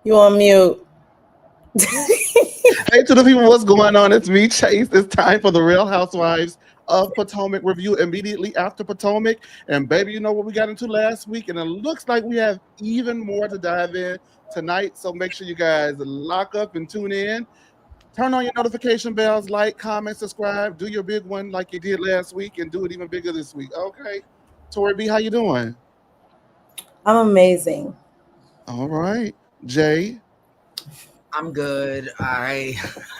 You on mute. Hey to the people, what's going on? It's me, Chase. It's time for the Real Housewives of Potomac review immediately after Potomac. And baby, you know what we got into last week, and it looks like we have even more to dive in tonight. So make sure you guys lock up and tune in. Turn on your notification bells, like, comment, subscribe. Do your big one like you did last week, and do it even bigger this week. Okay, Tori B, how you doing? I'm amazing. All right, Jay. I'm good. I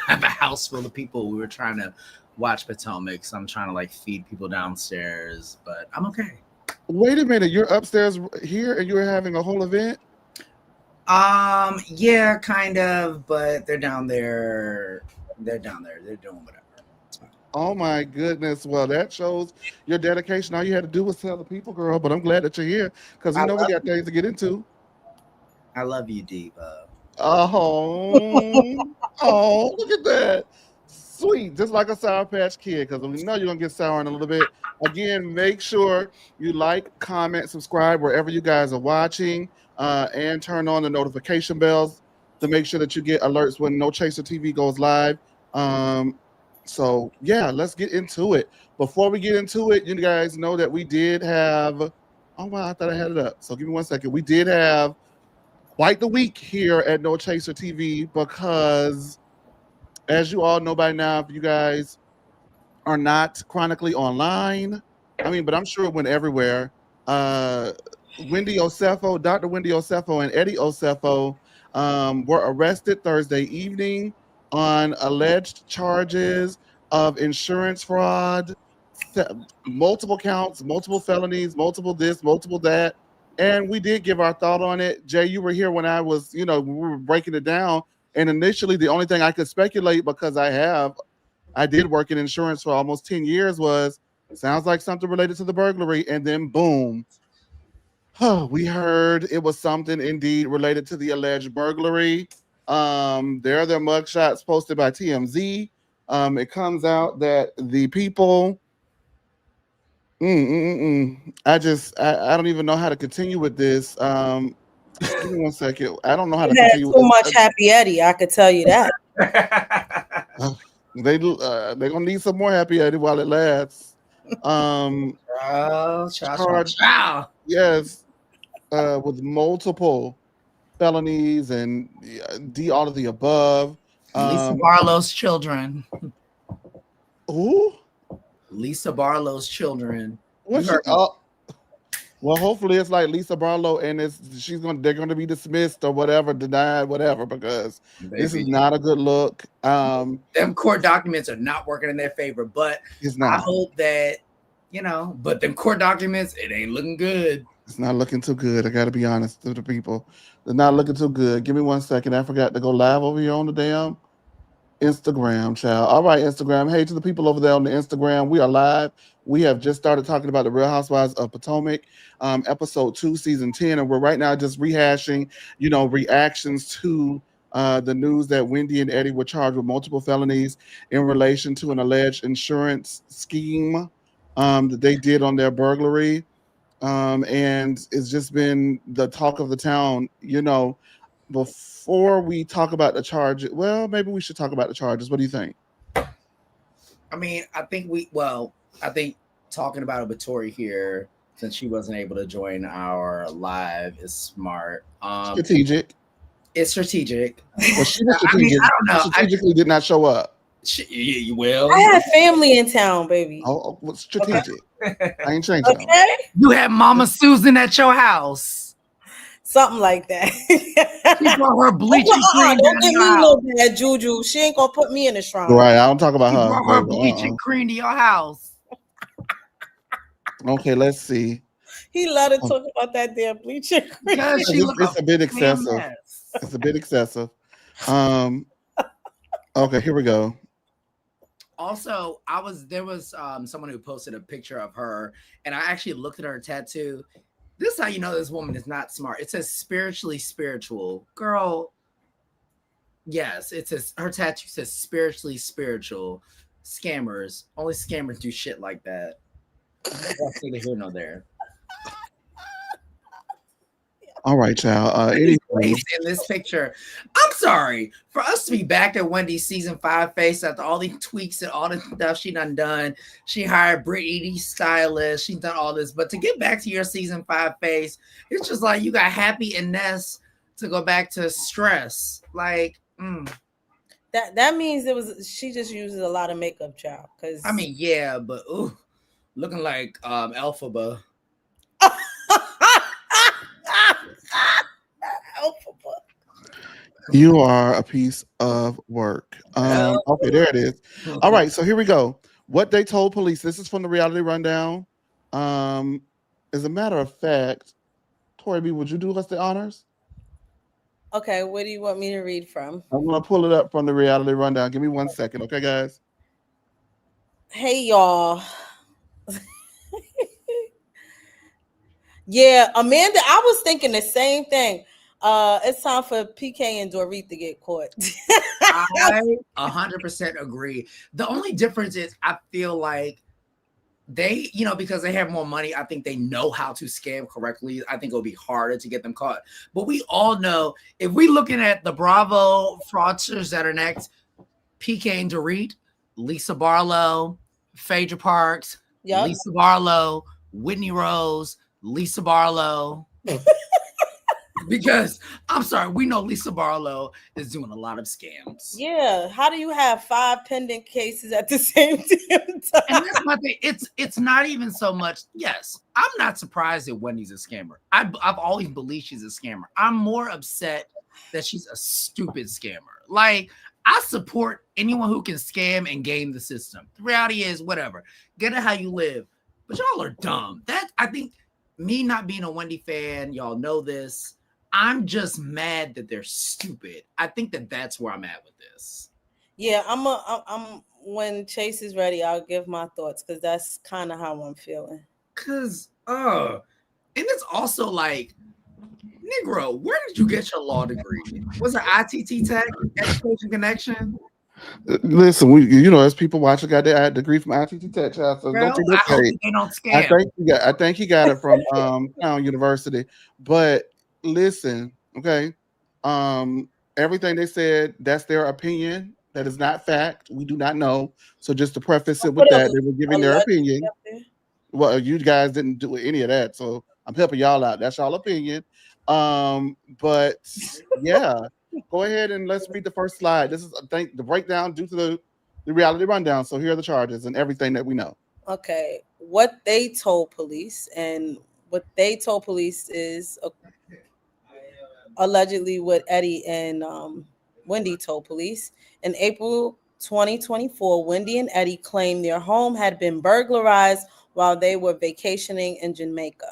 have a house full of people. We were trying to watch Potomac, so I'm trying to like feed people downstairs, but I'm okay. Wait a minute, you're upstairs here, and you're having a whole event. Yeah, kind of, but they're down there. They're down there. They're doing whatever. It's fine. Oh my goodness. Well, that shows your dedication. All you had to do was tell the people, girl. But I'm glad that you're here because we I know we love got things to get into. I love you, Diva. Oh, oh, look at that. Sweet. Just like a Sour Patch Kid because we know you're going to get sour in a little bit. Again, make sure you like, comment, subscribe wherever you guys are watching and turn on the notification bells to make sure that you get alerts when No Chaser TV goes live. Um, so, yeah, let's get into it. Before we get into it, you guys know that we did have. Oh, wow, I thought I had it up. So give me one second. We did have quite the week here at No Chaser TV because, as you all know by now, if you guys are not chronically online, I mean, but I'm sure it went everywhere. Uh, Wendy Osefo, Dr. Wendy Osefo, and Eddie Osefo were arrested Thursday evening on alleged charges of insurance fraud, fe- multiple counts, multiple felonies, multiple this, multiple that. And we did give our thought on it. Jay, you were here when I was, we were breaking it down. And initially, the only thing I could speculate because I did work in insurance for almost 10 years was sounds like something related to the burglary. And then boom, we heard it was something indeed related to the alleged burglary. There are their mugshots posted by TMZ. It comes out that the people I don't even know how to continue with this. Give me one second. I don't know how to You had continue with too this. much Happy Eddie, I could tell you that. Uh, they're gonna need some more happy Eddie while it lasts. Um, charged, yes, with multiple felonies and D all of the above. Lisa Um, Barlow's children. who? Lisa Barlow's children. You What's she? heard me. Well, hopefully it's like Lisa Barlow, and they're gonna be dismissed or whatever, denied, whatever, because this is Baby. not a good look. Them court documents are not working in their favor, but It's I not. hope that, but them court documents, it ain't looking good. It's not looking too good. I got to be honest to the people. They're not looking too good. Give me one second. I forgot to go live over here on the damn Instagram, child. All right, Instagram. Hey, to the people over there on the Instagram, we are live. We have just started talking about the Real Housewives of Potomac, episode 2, season 10, and we're right now just rehashing, reactions to the news that Wendy and Eddie were charged with multiple felonies in relation to an alleged insurance scheme that they did on their burglary. And it's just been the talk of the town. Before we talk about the charges, well, maybe we should talk about the charges. What do you think? I mean, I think talking about it with Tori here, since she wasn't able to join our live, is smart. Strategic. It's strategic. Well, she was I mean, strategic. I don't She know. strategically did not show up. You will. I had family in town, baby. Oh, strategic. I ain't changing them. Okay? You had Mama Susan at your house. Something like that. She brought her bleaching cream Don't down give your me house. no bad juju. She ain't gonna put me in the shrine. Right. I don't talk about She her. brought her Baby. bleaching cream to your house. Okay, let's see. He let her talk about that damn bleaching cream. Because she looked It's a bit damn excessive. mess. It's a bit excessive. Okay, here we go. Also, there was someone who posted a picture of her, and I actually looked at her tattoo. This is how you know this woman is not smart. It says spiritually spiritual. Girl, yes, it says her tattoo says spiritually spiritual. Scammers. Only scammers do shit like that. That's neither here nor there. All right, child. face in this picture. I'm sorry for us to be back at Wendy's season 5 face after all these tweaks and all the stuff she done. She hired Brittany stylist. She's done all this, but to get back to your season 5 face, it's just like you got Happy and Ness to go back to stress. Like, that means she just uses a lot of makeup, child. Because I mean, yeah, but looking like Elphaba. You are a piece of work. Okay, there it is. All right, so here we go. What they told police. This is from the reality rundown. As a matter of fact, Tori B, would you do us the honors? Okay, what do you want me to read from? I'm gonna pull it up from the reality rundown. Give me 1 second, okay, guys? Hey, y'all. Yeah, Amanda, I was thinking the same thing. It's time for PK and Dorit to get caught. I 100% agree. The only difference is I feel like they, because they have more money, I think they know how to scam correctly. I think it'll be harder to get them caught. But we all know if we looking at the Bravo fraudsters that are next, PK and Dorit, Lisa Barlow, Phaedra Parks, Yep. Lisa Barlow, Whitney Rose, Lisa Barlow. Because I'm sorry, we know Lisa Barlow is doing a lot of scams. Yeah, how do you have 5 pending cases at the same time? And that's my thing. It's not even so much. Yes, I'm not surprised that Wendy's a scammer. I've always believed she's a scammer. I'm more upset that she's a stupid scammer. Like, I support anyone who can scam and game the system. The reality is, whatever, get it how you live. But y'all are dumb. That, I think, me not being a Wendy fan, y'all know this. I'm just mad that they're stupid. I think that's where I'm at with this. Yeah, I'm when Chase is ready, I'll give my thoughts because that's kind of how I'm feeling. And it's also like, Negro, where did you get your law degree? Was it ITT Tech, Education Connection? Listen, as people watch, I got the degree from ITT Tech, child. So Well, don't I hope they don't scam. I think he got it from Town University. But listen, okay. Everything they said, that's their opinion. That is not fact. We do not know. So just to preface it with that, they were giving their opinion. Well, you guys didn't do any of that, so I'm helping y'all out. That's y'all opinion. But yeah, go ahead and let's read the first slide. This is, I think, the breakdown due to the reality rundown. So here are the charges and everything that we know. Okay, what they told police is allegedly what Eddie and Wendy told police. In April 2024, Wendy and Eddie claimed their home had been burglarized while they were vacationing in Jamaica.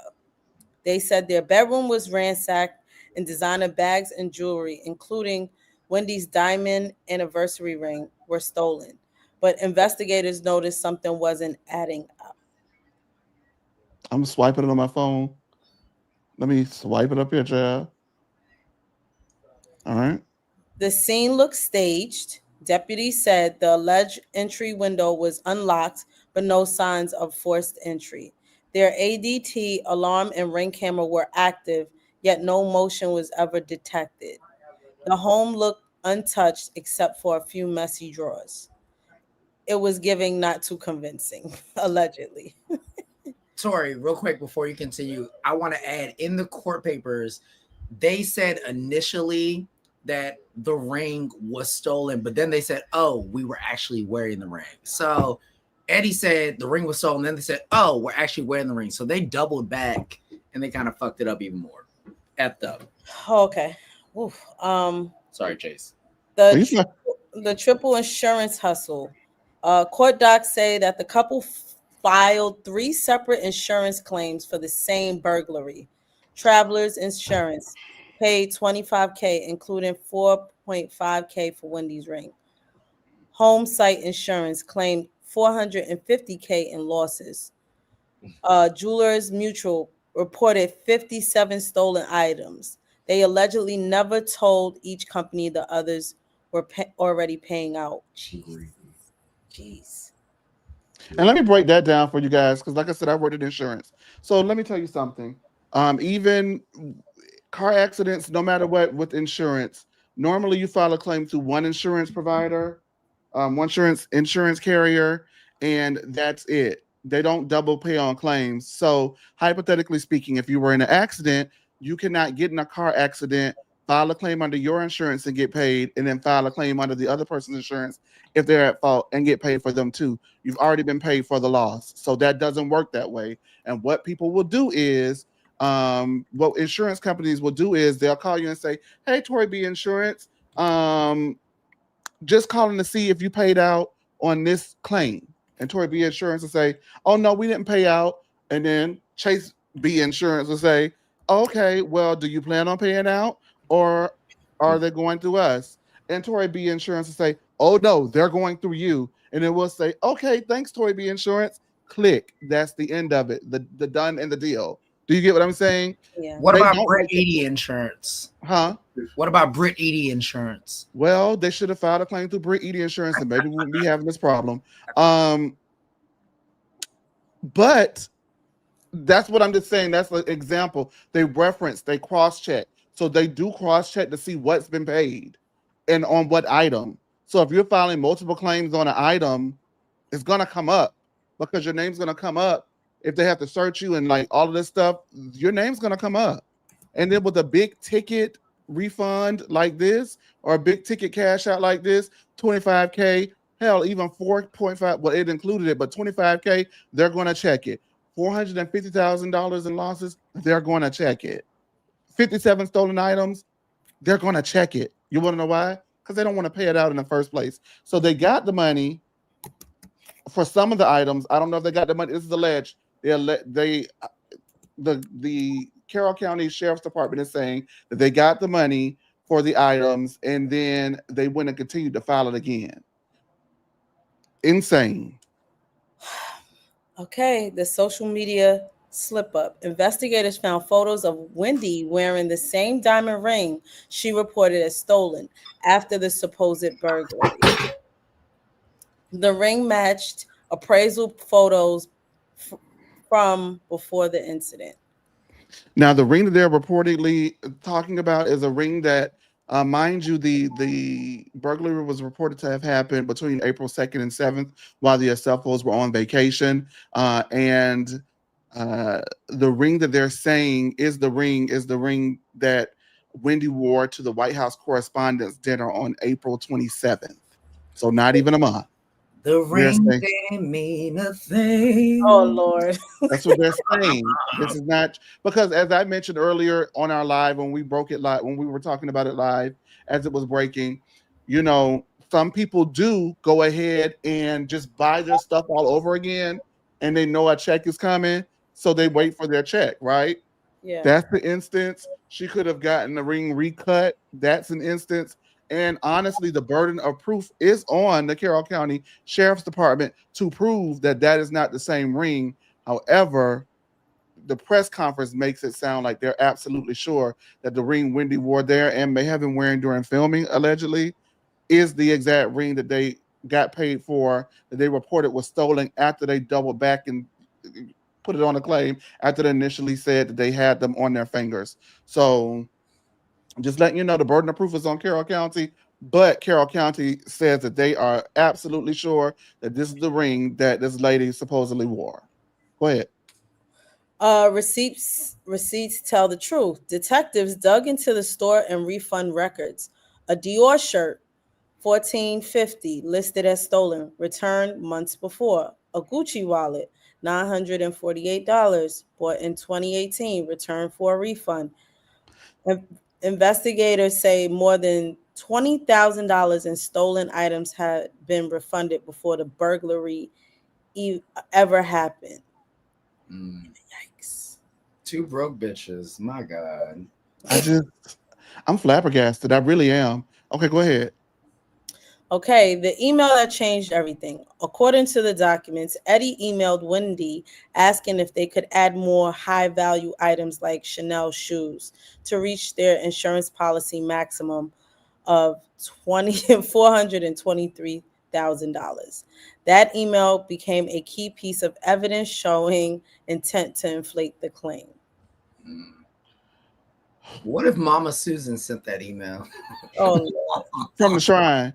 They said their bedroom was ransacked and designer bags and jewelry, including Wendy's diamond anniversary ring, were stolen. But investigators noticed something wasn't adding up. I'm swiping it on my phone. Let me swipe it up here, child. All right. The scene looked staged. Deputies said the alleged entry window was unlocked, but no signs of forced entry. Their ADT alarm and ring camera were active, yet no motion was ever detected. The home looked untouched except for a few messy drawers. It was giving not too convincing, allegedly. Tori, real quick before you continue, I want to add in the court papers, they said initially that the ring was stolen, but then they said, oh, we were actually wearing the ring. So Eddie said the ring was stolen. Then they said, oh, we're actually wearing the ring. So they doubled back and they kind of fucked it up even more. Effed up. Okay. Oof. Sorry, Chase. The triple insurance hustle. Court docs say that the couple filed 3 separate insurance claims for the same burglary. Travelers Insurance paid $25K, including $4.5K for Wendy's ring. Home Site Insurance claimed $450K in losses. Jewelers Mutual reported 57 stolen items. They allegedly never told each company the others were already paying out. Jeez. And let me break that down for you guys, because like I said, I worked in insurance. So let me tell you something. Even car accidents, no matter what, with insurance, normally you file a claim through one insurance provider, one insurance carrier, and that's it. They don't double pay on claims. So hypothetically speaking, if you were in an accident, you cannot get in a car accident, file a claim under your insurance and get paid, and then file a claim under the other person's insurance if they're at fault and get paid for them too. You've already been paid for the loss. So that doesn't work that way. And what people will do is, what insurance companies will do is they'll call you and say, "Hey, Tory B Insurance, just calling to see if you paid out on this claim." And Tory B Insurance will say, "Oh no, we didn't pay out." And then Chase B Insurance will say, "Okay, well, do you plan on paying out, or are they going through us?" And Tory B Insurance will say, "Oh no, they're going through you." And then we'll say, "Okay, thanks, Tory B Insurance." Click. That's the end of it. The done and the deal. Do you get what I'm saying? Yeah. What They about don't Brit like it. Eady Insurance? Huh? What about Brit Eady Insurance? Well, they should have filed a claim through Brit Eady Insurance, and maybe we wouldn't be having this problem. Um, but that's what I'm just saying. That's an example. They reference, they cross check. So they do cross check to see what's been paid and on what item. So if you're filing multiple claims on an item, it's gonna come up because your name's gonna come up. If they have to search you and like all of this stuff, your name's gonna come up. And then with a big ticket refund like this, or a big ticket cash out like this, 25K, hell, even 4.5, well, it included it, but 25K, they're gonna check it. $450,000 in losses, they're gonna check it. 57 stolen items, they're gonna check it. You wanna know why? Because they don't want to pay it out in the first place. So they got the money for some of the items. I don't know if they got the money. This is alleged. The Carroll County Sheriff's Department is saying that they got the money for the items and then they went and continued to file it again. Insane. Okay, the social media slip up. Investigators found photos of Wendy wearing the same diamond ring she reported as stolen after the supposed burglary. The ring matched appraisal photos f- from before the incident. Now, the ring that they're reportedly talking about is a ring that, mind you, the burglary was reported to have happened between April 2nd and 7th while the Aselfos were on vacation. And the ring that they're saying is the ring that Wendy wore to the White House Correspondents' Dinner on April 27th. So not even a month. The They're ring saying didn't mean a Oh thing. Lord. that's what they're saying. This is not because, as I mentioned earlier on our live, when we broke it live, when we were talking about it live as it was breaking, some people do go ahead and just buy their stuff all over again, and they know a check is coming, so they wait for their check, right? Yeah. That's the instance. She could have gotten the ring recut. That's an instance. And honestly, the burden of proof is on the Carroll County Sheriff's Department to prove that that is not the same ring. However, the press conference makes it sound like they're absolutely sure that the ring Wendy wore there and may have been wearing during filming, allegedly, is the exact ring that they got paid for, that they reported was stolen after they doubled back and put it on a claim after they initially said that they had them on their fingers. So just letting you know, the burden of proof is on Carroll County, but Carroll County says that they are absolutely sure that this is the ring that this lady supposedly wore. Go ahead. Receipts tell the truth. Detectives dug into the store and refund records. A Dior shirt, 1450, listed as stolen, returned months before. A Gucci wallet, $948, bought in 2018, returned for a refund. In- Investigators say more than $20,000 in stolen items had been refunded before the burglary ever happened. Mm. Yikes. Two broke bitches. My God. I just, I'm flabbergasted. I really am. Okay, go ahead. Okay, the email that changed everything. According to the documents, Eddie emailed Wendy asking if they could add more high value items like Chanel shoes to reach their insurance policy maximum of $423,000. That email became a key piece of evidence showing intent to inflate the claim. Mm. What if Mama Susan sent that email? Oh, Lord. From the shrine.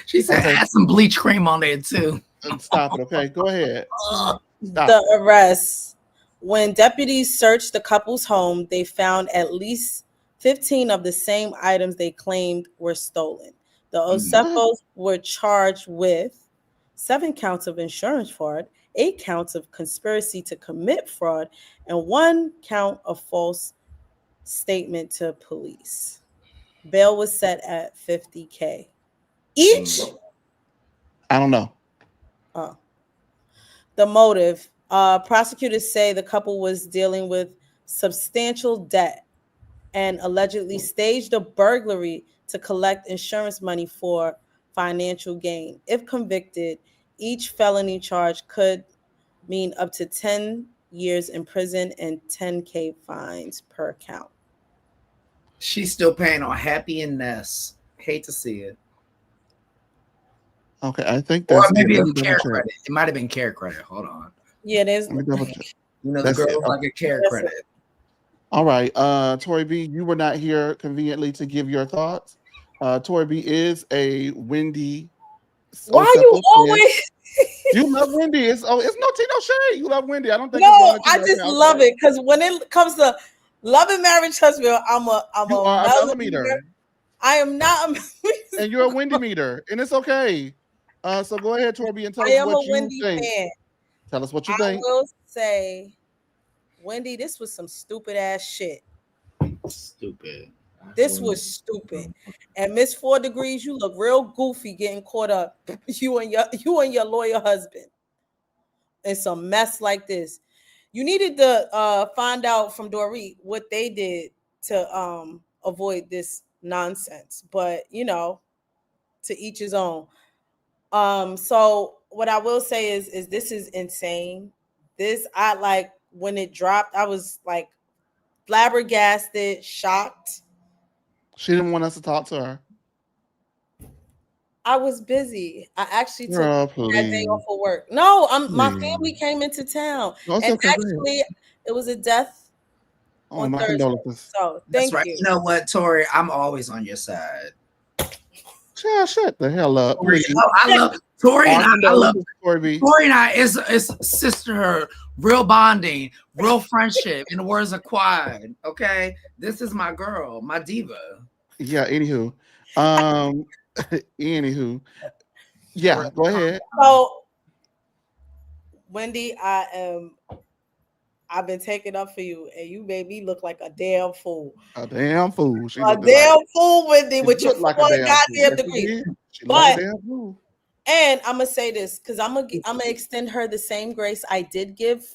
She said, Okay. add some bleach cream on there too. Stop it. Okay, go ahead. Stop. The arrest. When deputies searched the couple's home, they found at least 15 of the same items they claimed were stolen. The Osepos were charged with 7 counts of insurance fraud, 8 counts of conspiracy to commit fraud, and 1 count of false statement to police. Bail was set at $50K each. I don't know. Oh. The motive. Prosecutors say the couple was dealing with substantial debt and allegedly staged a burglary to collect insurance money for financial gain. If convicted, each felony charge could mean up to 10 years in prison and $10K fines per count. She's still paying on Happy and Ness. Hate to see it. Okay, I think Or that's maybe it. it was care credit. It might have been care credit. Hold on. Yeah, there's. Let me double check. You know, the That's girl it. was like a care That's credit. All right. Tori B, you were not here conveniently to give your thoughts. Tori B is a Wendy. Why you always? You love Wendy. It's no Tino Shade. You love Wendy. I don't think. No, I just love it because when it comes to love and marriage husband, I'm a meter. I am not a and you're a Wendy meter, and it's okay. So go ahead, Tori B, and tell I us am what a you Wendy think. fan. Tell us what you I think. will say, Wendy, this was some stupid ass shit. Stupid. This was stupid. And Miss 4 Degrees, you look real goofy getting caught up. You and your lawyer husband in some mess like this. You needed to find out from Dorit what they did to avoid this nonsense. But to each his own. So what I will say is this is insane. This I like when it dropped, I was like flabbergasted, shocked. She didn't want us to talk to her. I was busy. I actually took Girl, that day off of work. No, my family came into town. No, it's and okay, actually it was a death on my Thursday. condolences. So That's thank right. you. You know what, Tori? I'm always on your side. Shut the hell up. Tori, I love Tori and I love Tori and I is sister, real bonding, real friendship, in the words of Quad. Okay. This is my girl, my diva. Yeah, anywho. Anywho. Yeah, go ahead. So Wendy, I've been taking up for you, and you made me look like a damn fool. A damn fool. A damn fool, Wendy, with your like 4 goddamn degrees. But like a damn fool. And I'm gonna say this because I'm gonna extend her the same grace I did give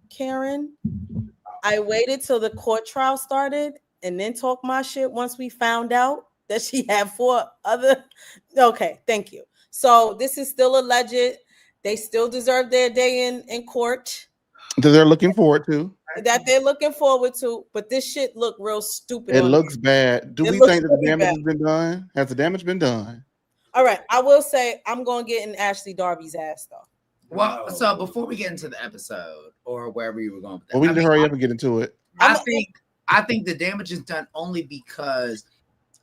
Karen. I waited till the court trial started and then talk my shit once we found out that she had 4 other. Okay, thank you. So this is still alleged. They still deserve their day in court. That they're looking forward to. That they're looking forward to, but this shit look real stupid. It looks bad. Do we think that the damage has been done? Has the damage been done? All right, I will say I'm gonna get in Ashley Darby's ass though. Well, so before we get into the episode or wherever you were going with that, we need to hurry up and get into it. I think the damage is done only because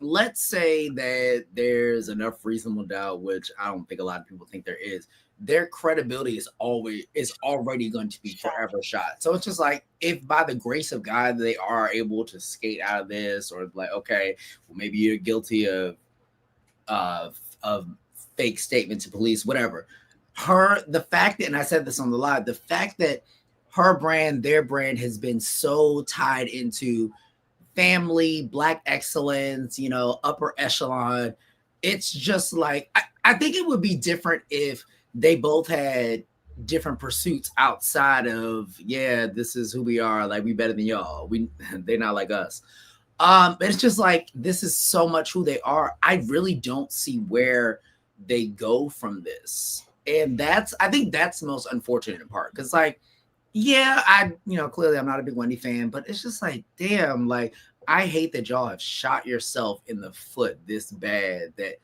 let's say that there's enough reasonable doubt, which I don't think a lot of people think there is. Their credibility is already going to be forever shot. So it's just like if by the grace of God they are able to skate out of this, or like, okay, well, maybe you're guilty of fake statement to police, whatever. The fact that, and I said this on the live, the fact that their brand has been so tied into family, Black excellence, upper echelon. It's just like, I think it would be different if they both had different pursuits outside of, this is who we are. Like, we better than y'all. They're not like us. But it's just like, this is so much who they are. I really don't see where they go from this. And I think that's the most unfortunate part. Cause like, clearly I'm not a big Wendy fan, but it's just like, damn, like, I hate that y'all have shot yourself in the foot this bad that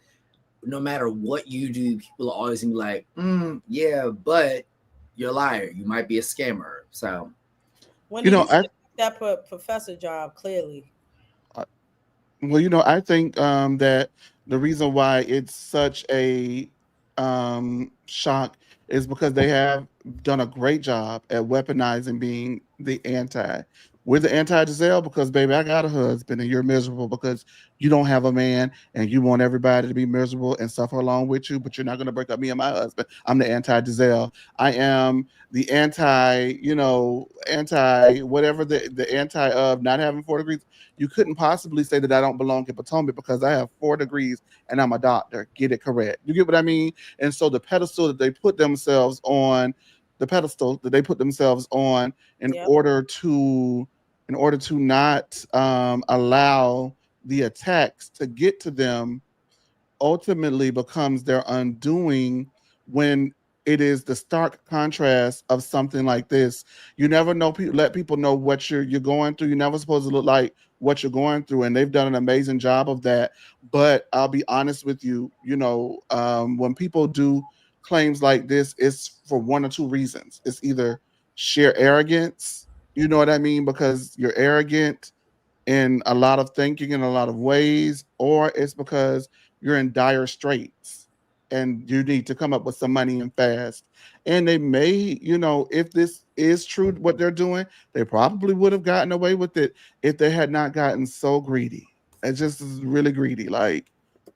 no matter what you do, people are always gonna be like, but you're a liar. You might be a scammer. So, when that professor job, clearly. Well, I think that the reason why it's such a shock is because they have done a great job at weaponizing being the anti. We're the anti Giselle because, baby, I got a husband and you're miserable because you don't have a man and you want everybody to be miserable and suffer along with you, but you're not going to break up me and my husband. I'm the anti Giselle. I am the anti whatever the anti of not having 4 degrees. You couldn't possibly say that I don't belong in Potomac because I have 4 degrees and I'm a doctor. Get it correct. You get what I mean? And so the pedestal that they put themselves on, the pedestal that they put themselves on in Yep. order to not allow the attacks to get to them ultimately becomes their undoing when it is the stark contrast of something like this. You never know. Let people know what you're going through. You're never supposed to look like what you're going through, and they've done an amazing job of that. But I'll be honest with you. When people do claims like this, it's for one or two reasons. It's either sheer arrogance. You know what I mean? Because you're arrogant in a lot of thinking in a lot of ways, or it's because you're in dire straits and you need to come up with some money and fast. And they may, if this is true, what they're doing, they probably would have gotten away with it if they had not gotten so greedy. It's just really greedy. Like,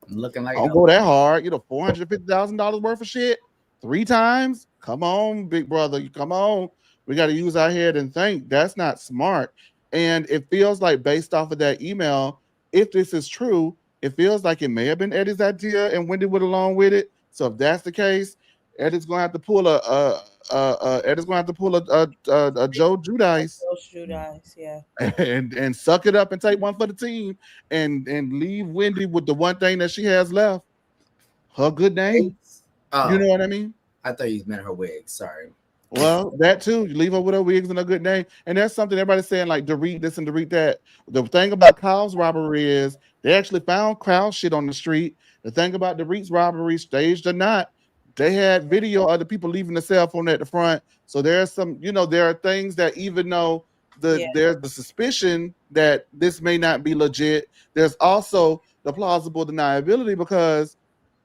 Looking like don't hell. go that hard. $450,000 worth of shit 3 times. Come on, big brother. You come on. We got to use our head and think. That's not smart. And it feels like, based off of that email, if this is true, it feels like it may have been Eddie's idea and Wendy went along with it. So if that's the case, Eddie's gonna have to pull a Joe Judice Those shoot eyes, yeah. and suck it up and take one for the team and leave Wendy with the one thing that she has left, her good name. You Oh, know what I mean? I thought you meant her wig. Sorry. Well, that too. You leave her with her wigs and a good name. And there's something everybody's saying, like, delete this and delete that. The thing about Kyle's robbery is they actually found Kyle shit on the street. The thing about the Reed's robbery, staged or not, they had video of the people leaving the cell phone at the front. So there's there are things that, even though Yeah. there's the suspicion that this may not be legit, there's also the plausible deniability because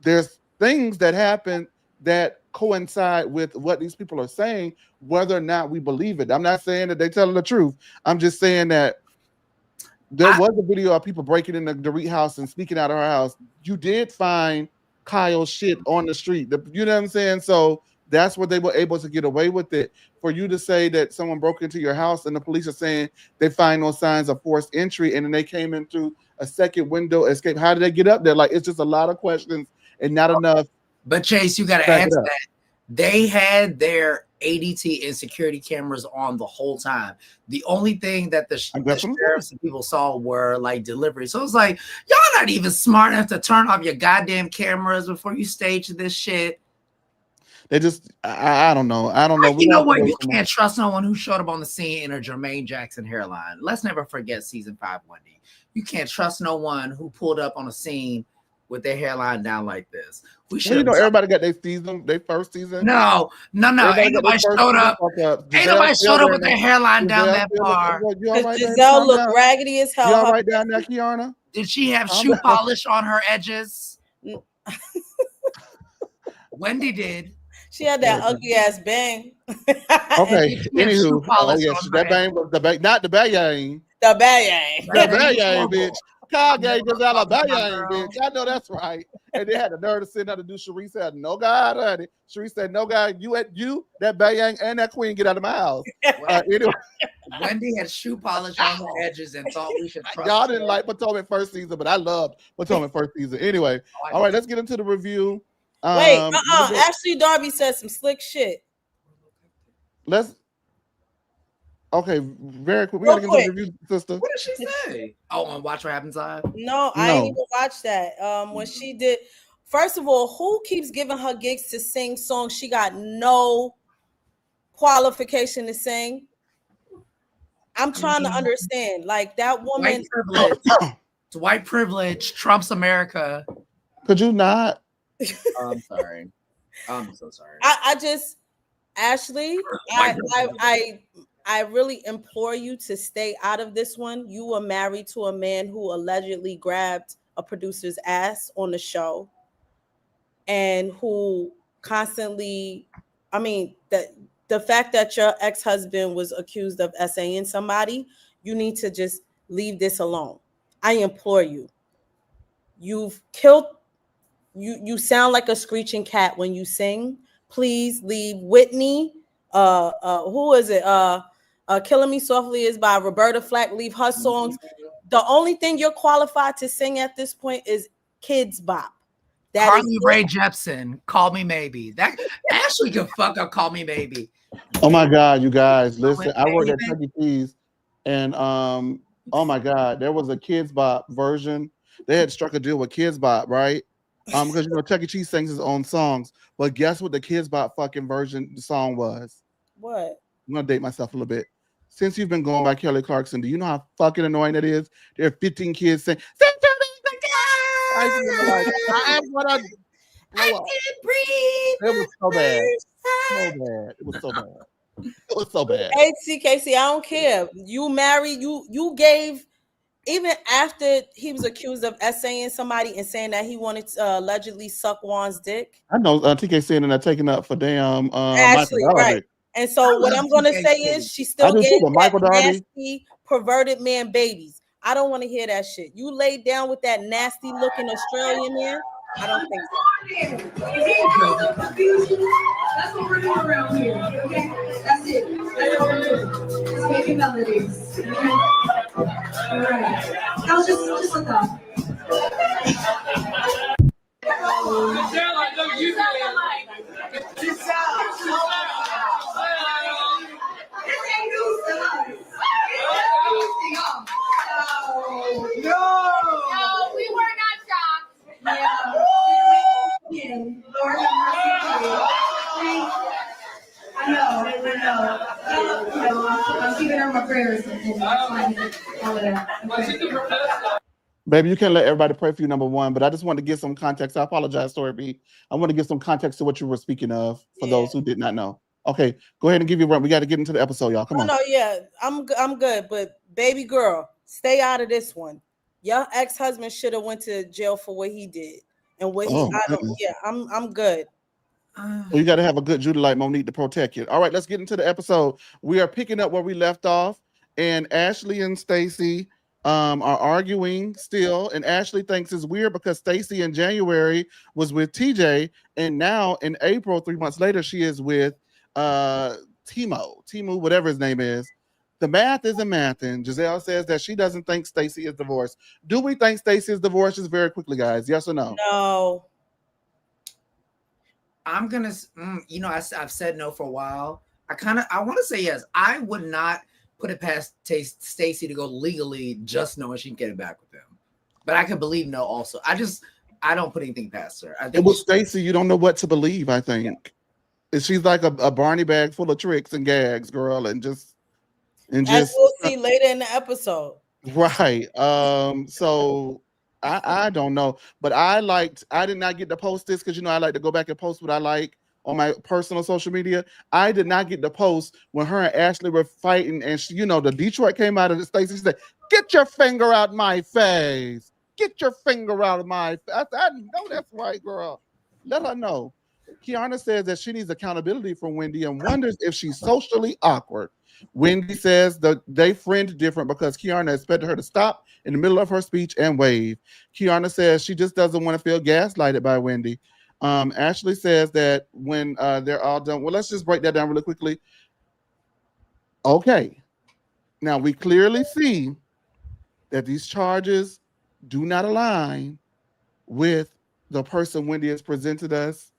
there's things that happen that coincide with what these people are saying, whether or not we believe it. I'm not saying that they're telling the truth. I'm just saying that there was a video of people breaking in the Dorit house and sneaking out of her house. You did find Kyle's shit on the street. You know what I'm saying? So that's what they were able to get away with it. For you to say that someone broke into your house and the police are saying they find no signs of forced entry and then they came in through a second window escape. How did they get up there? Like, it's just a lot of questions and not enough. But Chase, you got to Back it answer up. that. They had their ADT and security cameras on the whole time. The only thing that the That's what I'm saying. sheriffs and people saw were like delivery. So it's like, y'all not even smart enough to turn off your goddamn cameras before you stage this shit. They just, I don't know. I don't know. You We know have to what? wait You for more. can't trust no one who showed up on the scene in a Jermaine Jackson hairline. Let's never forget season 5, Wendy. You can't trust no one who pulled up on a scene with their hairline down like this. We should Well, have. everybody got their season, their first season. No. Everybody Ain't got their nobody first showed season up. fucked up. Ain't Giselle's nobody still showed up wearing with their them. hairline down Giselle that still far. you all Because right, baby? Giselle Calm looked down. raggedy as hell. You all Her right down there, Kiana? Did she have Calm shoe down. polish on her edges? Wendy did. She had that ugly ass bang. Okay. Did she have shoe Anywho, oh polish yes, on her that edges? bang was the bang, not the bang. The bang. The That ain't bang, horrible. bitch. Kyle I'm never gave Giselle a calling my bang, girl. bitch. I know that's right. And they had the nerve to sit down to do. Sharice said, "No God, honey." Sharice said, "No God, you that bang and that queen get out of my house." Anyway, Wendy had shoe polish on her edges and thought we should trust y'all her. didn't like Potomac first season, but I loved Potomac first season. Anyway, Oh, all right, let's get into the review. Wait, Little bit- Ashley Darby said some slick shit. let's okay, very quick. We got Real to get into the quick. review, sister. What did she say? Oh, and Watch What Happens Live? No, I ain't No, even watched that. When she did, first of all, who keeps giving her gigs to sing songs she got no qualification to sing? I'm trying to understand. Like that woman. White privilege. It's white privilege trumps America. could you not? I'm sorry. I'm so sorry. I just Ashley, White I I really implore you to stay out of this one. You were married to a man who allegedly grabbed a producer's ass on the show and who constantly, I mean, the fact that your ex-husband was accused of SAing somebody, you need to just leave this alone. I implore you. You've killed you sound like a screeching cat when you sing. Please leave Whitney. Who is it? Killing Me Softly is by Roberta Flack. Leave her songs. The only thing you're qualified to sing at this point is Kids Bop. That Carly is Rae Jepsen, Call Me Maybe. That Ashley can fuck up Call Me Maybe. Oh my God, you guys, listen. I worked at Chuck E. Cheese, and oh my God, there was a Kids Bop version. They had struck a deal with Kids Bop, right? Because Chuck E. Cheese sings his own songs, but guess what the Kids Bop fucking version the song was? what? I'm gonna date myself a little bit. Since you've been going by Kelly Clarkson, do you know how fucking annoying it is? There are 15 kids saying, I am gonna blow up. can't breathe. It was so bad. So bad. It was so bad. It was so bad. Hey, CKC, I don't care. You married, you gave, even after he was accused of essaying somebody and saying that he wanted to allegedly suck Juan's dick. I know TK saying that taking up for damn Ashley, Michael right. Dougherty. And so what I'm going to say is she still I do gave too, but that Michael Dougherty, nasty, perverted man babies. I don't want to hear that shit. You laid down with that nasty looking Australian man? I don't think so. That's what we're doing around here. Okay, that's it. That's what we're doing. Just making melodies. Okay? All right. That was just a thought. This ain't news to us. No, we were not shocked. Yeah. Lord have mercy. I know. I'm keeping her in my prayers and all of that. Okay. baby, you can't let everybody pray for you, number one, but I just wanted to give some context. I apologize, Story B. I want to give some context to what you were speaking of for those who did not know. Okay, go ahead and give you a run. We got to get into the episode, y'all. Come on. No, yeah, I'm good, but baby girl, stay out of this one. Your ex-husband should have went to jail for what he did and what I'm good. Well, you got to have a good Judy like Monique to protect you. All right, let's get into the episode. We are picking up where we left off, and Ashley and Stacey are arguing still, and Ashley thinks it's weird because Stacey in January was with TJ, and now in April, 3 months later, she is with Timu, whatever his name is. The math isn't mathing. Giselle says that she doesn't think Stacey is divorced. Do we think Stacey is divorced? Just very quickly, guys. Yes or no? No. I'm gonna, I've said no for a while. I want to say yes. I would not put it past Stacey to go legally just knowing she can get it back with him. But I could believe no also. I don't put anything past her. I think with Stacey, you don't know what to believe, I think. Yeah. She's like a Barney bag full of tricks and gags, girl, and just as we'll see later in the episode. Right. So I don't know, but I did not get to post this because I like to go back and post what I like on my personal social media. I did not get to post when her and Ashley were fighting, and she, the Detroit came out of the Stacey said, "Get your finger out my face. Get your finger out of my face." I know that's right, girl. Let her know. Kiana says that she needs accountability from Wendy and wonders if she's socially awkward. Wendy says that they friend different because Kiana expected her to stop in the middle of her speech and wave. Kiana says she just doesn't want to feel gaslighted by Wendy. Ashley says that when they're all done, well, let's just break that down really quickly. Okay. Now we clearly see that these charges do not align with the person Wendy has presented us.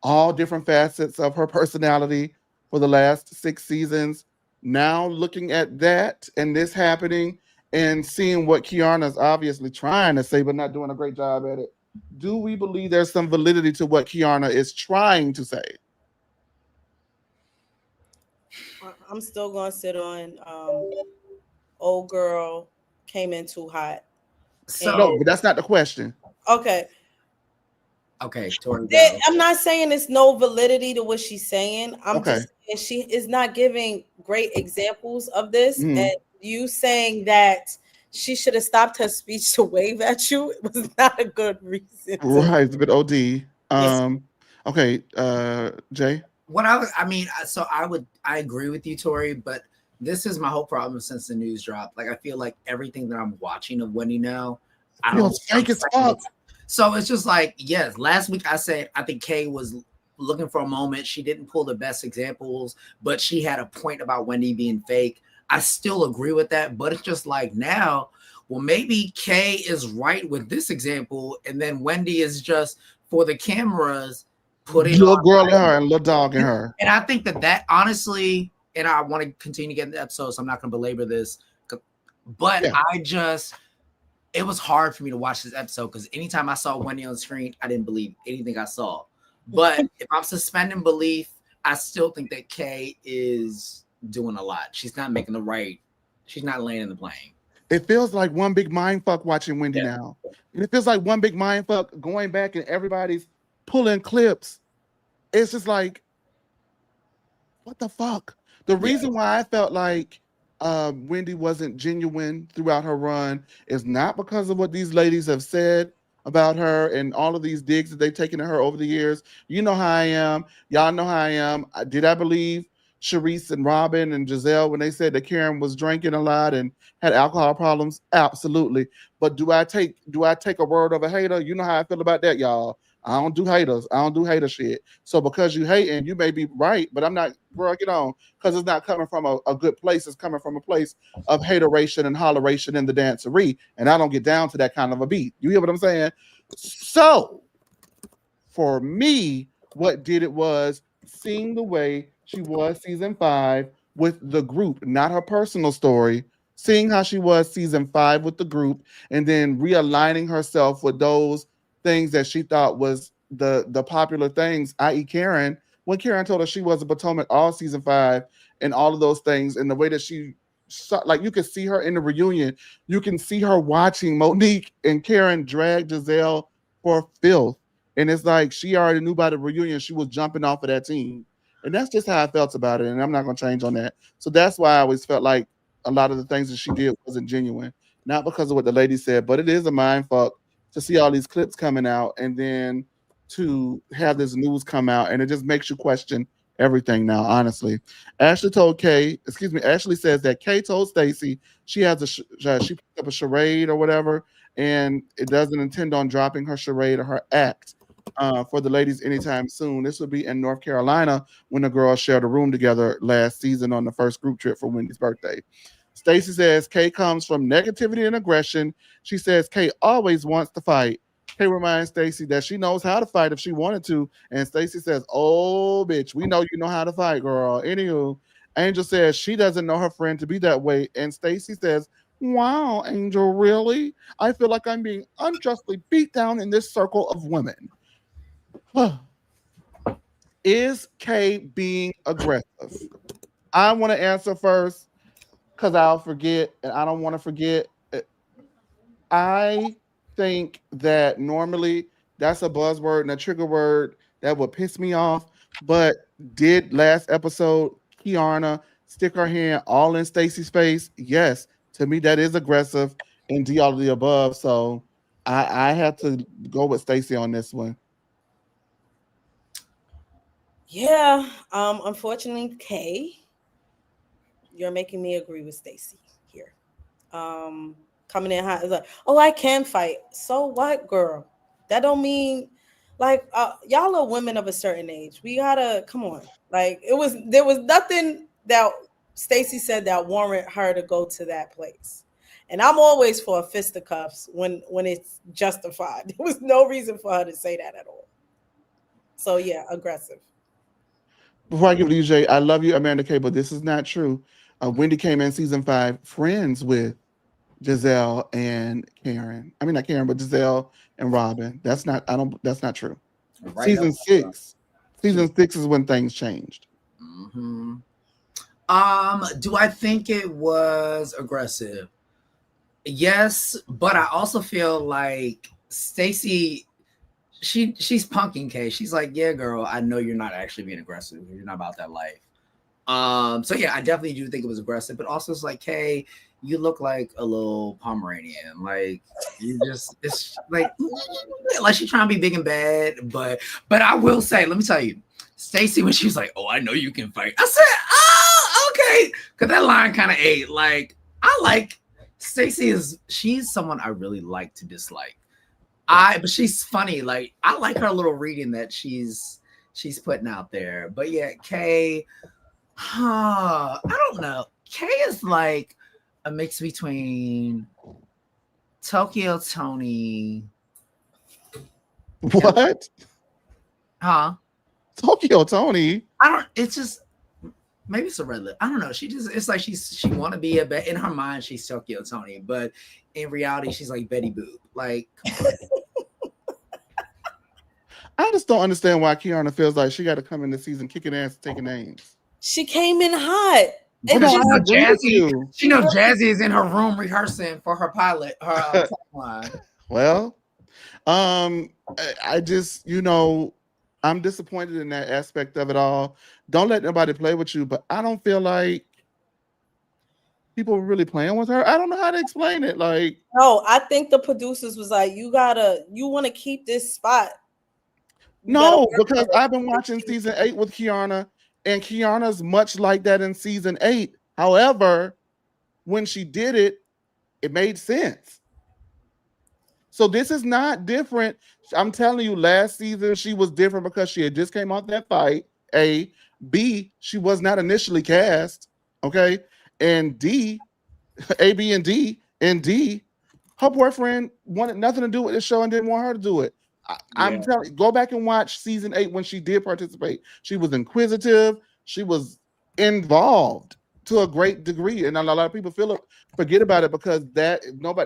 All different facets of her personality for the last 6 seasons. Now looking at that and this happening and seeing what Kiana's obviously trying to say but not doing a great job at it, do we believe there's some validity to what Kiana is trying to say? I'm still going to sit on old girl came in too hot. No, but that's not the question. Okay. Okay, Tori, go. I'm not saying there's no validity to what she's saying. I'm Okay. just saying she is not giving great examples of this. Mhm. And you saying that she should have stopped her speech to wave at you was not a good reason to. Right, it's a bit OD. Yes. Okay, Jay. What I mean, so I agree with you, Tori, but this is my whole problem since the news dropped. Like, I feel like everything that I'm watching of Wendy now, I don't. Feels fake as I'm fuck. So it's just like, yes, last week I said I think Kay was looking for a moment. She didn't pull the best examples, but she had a point about Wendy being fake. I still agree with that, but it's just like now, well, maybe Kay is right with this example, and then Wendy is just for the cameras putting Little on girl like, in her and little dog in her. and I think that honestly, and I want to continue getting the episode, so I'm not going to belabor this, but Yeah. it was hard for me to watch this episode because anytime I saw Wendy on the screen, I didn't believe anything I saw. But if I'm suspending belief, I still think that Kay is doing a lot. She's not making the right. She's not laying in the plane. It feels like one big mind fuck watching Wendy Yeah. now. And it feels like one big mind fuck going back and everybody's pulling clips. It's just like, what the fuck? The reason why I felt like Wendy wasn't genuine throughout her run is not because of what these ladies have said about her and all of these digs that they've taken to her over the years. You know how I am. Y'all know how I am. Did I believe Sharice and Robin and Giselle when they said that Karen was drinking a lot and had alcohol problems? Absolutely. But do I take a word of a hater? You know how I feel about that, y'all. I don't do haters. I don't do hater shit. So because you hate and you may be right, but I'm not, bro, get on, because it's not coming from a good place. It's coming from a place of hateration and holleration in the dancery. And I don't get down to that kind of a beat. You hear what I'm saying? So for me, what did it was seeing the way she was season 5 with the group, not her personal story, seeing how she was season 5 with the group, and then realigning herself with those things that she thought was the popular things, i.e. Karen, when Karen told her she was a Potomac all season 5 and all of those things, and the way that she saw, like you could see her in the reunion, you can see her watching Monique and Karen drag Giselle for filth. And it's like she already knew by the reunion she was jumping off of that team. And that's just how I felt about it. And I'm not going to change on that. So that's why I always felt like a lot of the things that she did wasn't genuine. Not because of what the lady said, but it is a mind fuck to see all these clips coming out and then to have this news come out. And it just makes you question everything now, honestly. Ashley says that Kay told Stacey she has she picked up a charade or whatever, and it doesn't intend on dropping her charade or her act for the ladies anytime soon. This would be in North Carolina when the girls shared a room together last season on the first group trip for Wendy's birthday. Stacey says Kay comes from negativity and aggression. She says Kay always wants to fight. Kay reminds Stacey that she knows how to fight if she wanted to. And Stacey says, "Oh, bitch, we know you know how to fight, girl." Anywho, Angel says she doesn't know her friend to be that way. And Stacey says, "Wow, Angel, really? I feel like I'm being unjustly beat down in this circle of women." Is Kay being aggressive? I want to answer first because I'll forget, and I don't want to forget. I think that normally that's a buzzword and a trigger word that would piss me off. But did last episode Kiana stick her hand all in Stacey's face? Yes. To me, that is aggressive and do all of the above. So I have to go with Stacey on this one. Yeah. Unfortunately, Kay, you're making me agree with Stacey here. Coming in hot is like, oh, I can fight. So what, girl? That don't mean like y'all are women of a certain age. We gotta come on. Like there was nothing that Stacey said that warrant her to go to that place. And I'm always for fisticuffs when it's justified. There was no reason for her to say that at all. So yeah, aggressive. Before I give it to you, Jay, I love you, Amanda K, but this is not true. Wendy came in season 5 friends with Giselle and Karen. I mean, not Karen, but Giselle and Robin. That's not true. Right Season up. 6. Season 6 is when things changed. Mm-hmm. Do I think it was aggressive? Yes, but I also feel like Stacey, she's punking Kay. She's like, yeah, girl, I know you're not actually being aggressive. You're not about that life. So yeah, I definitely do think it was aggressive, but also it's like, hey, you look like a little Pomeranian. Like you just it's like she's trying to be big and bad, but I will say, let me tell you, Stacey, when she was like, oh, I know you can fight. I said, oh, okay. Cause that line kind of ate. Like, I like Stacey she's someone I really like to dislike. But she's funny. Like, I like her little reading that she's putting out there. But yeah, Kay, I don't know. Kay is like a mix between Tokyo Tony. What? Huh? Tokyo Tony? It's just, maybe it's a red lip. I don't know. It's like she want to be in her mind, she's Tokyo Tony, but in reality, she's like Betty Boop. Like, I just don't understand why Kiana feels like she got to come in the season kicking ass, taking names. She came in hot. And I agree with you. She know Jazzy is in her room rehearsing for her pilot, her line. Well, I just, I'm disappointed in that aspect of it all. Don't let nobody play with you, but I don't feel like people were really playing with her. I don't know how to explain it. Like, no, I think the producers was like, you want to keep this spot. No, because I've been watching season 8 with Kiana, and Kiana's much like that in season 8. However, when she did it, it made sense. So this is not different. I'm telling you, last season she was different because she had just came off that fight. A, B, she was not initially cast. Okay, and D, A, B, and D, her boyfriend wanted nothing to do with the show and didn't want her to do it. I'm telling you, go back and watch season 8 when she did participate. She was inquisitive. She was involved to a great degree, and a lot of people forget about it because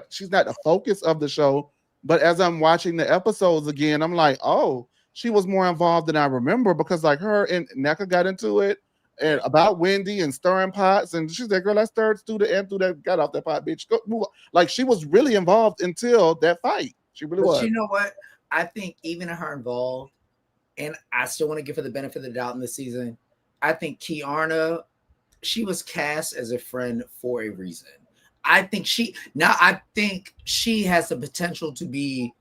she's not the focus of the show. But as I'm watching the episodes again, I'm like, oh, she was more involved than I remember because like her and Neka got into it and about Wendy and stirring pots, and she's like, girl, I stirred through that, got off that pot, bitch. Go move on. Like she was really involved until that fight. She really was. You know what? I think even her involved, and I still want to give her the benefit of the doubt in this season. I think Kiana, she was cast as a friend for a reason. I think she has the potential to be,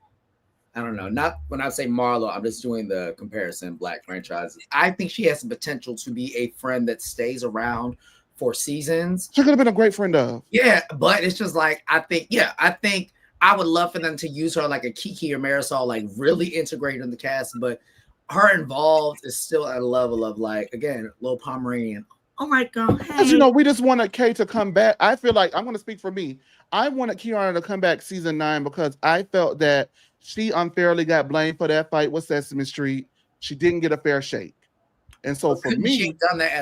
I don't know, not when I say Marlo, I'm just doing the comparison, Black franchises. I think she has the potential to be a friend that stays around for seasons. She could have been a great friend of. Yeah, but it's just like, I think I would love for them to use her like a Kiki or Marisol, like really integrate in the cast, but her involved is still at a level of like, again, little Pomeranian. Oh my God. Hey. Because we just wanted Kay to come back. I feel like I'm going to speak for me. I wanted Kiana to come back season 9 because I felt that she unfairly got blamed for that fight with Sesame Street. She didn't get a fair shake. And so for me, she done that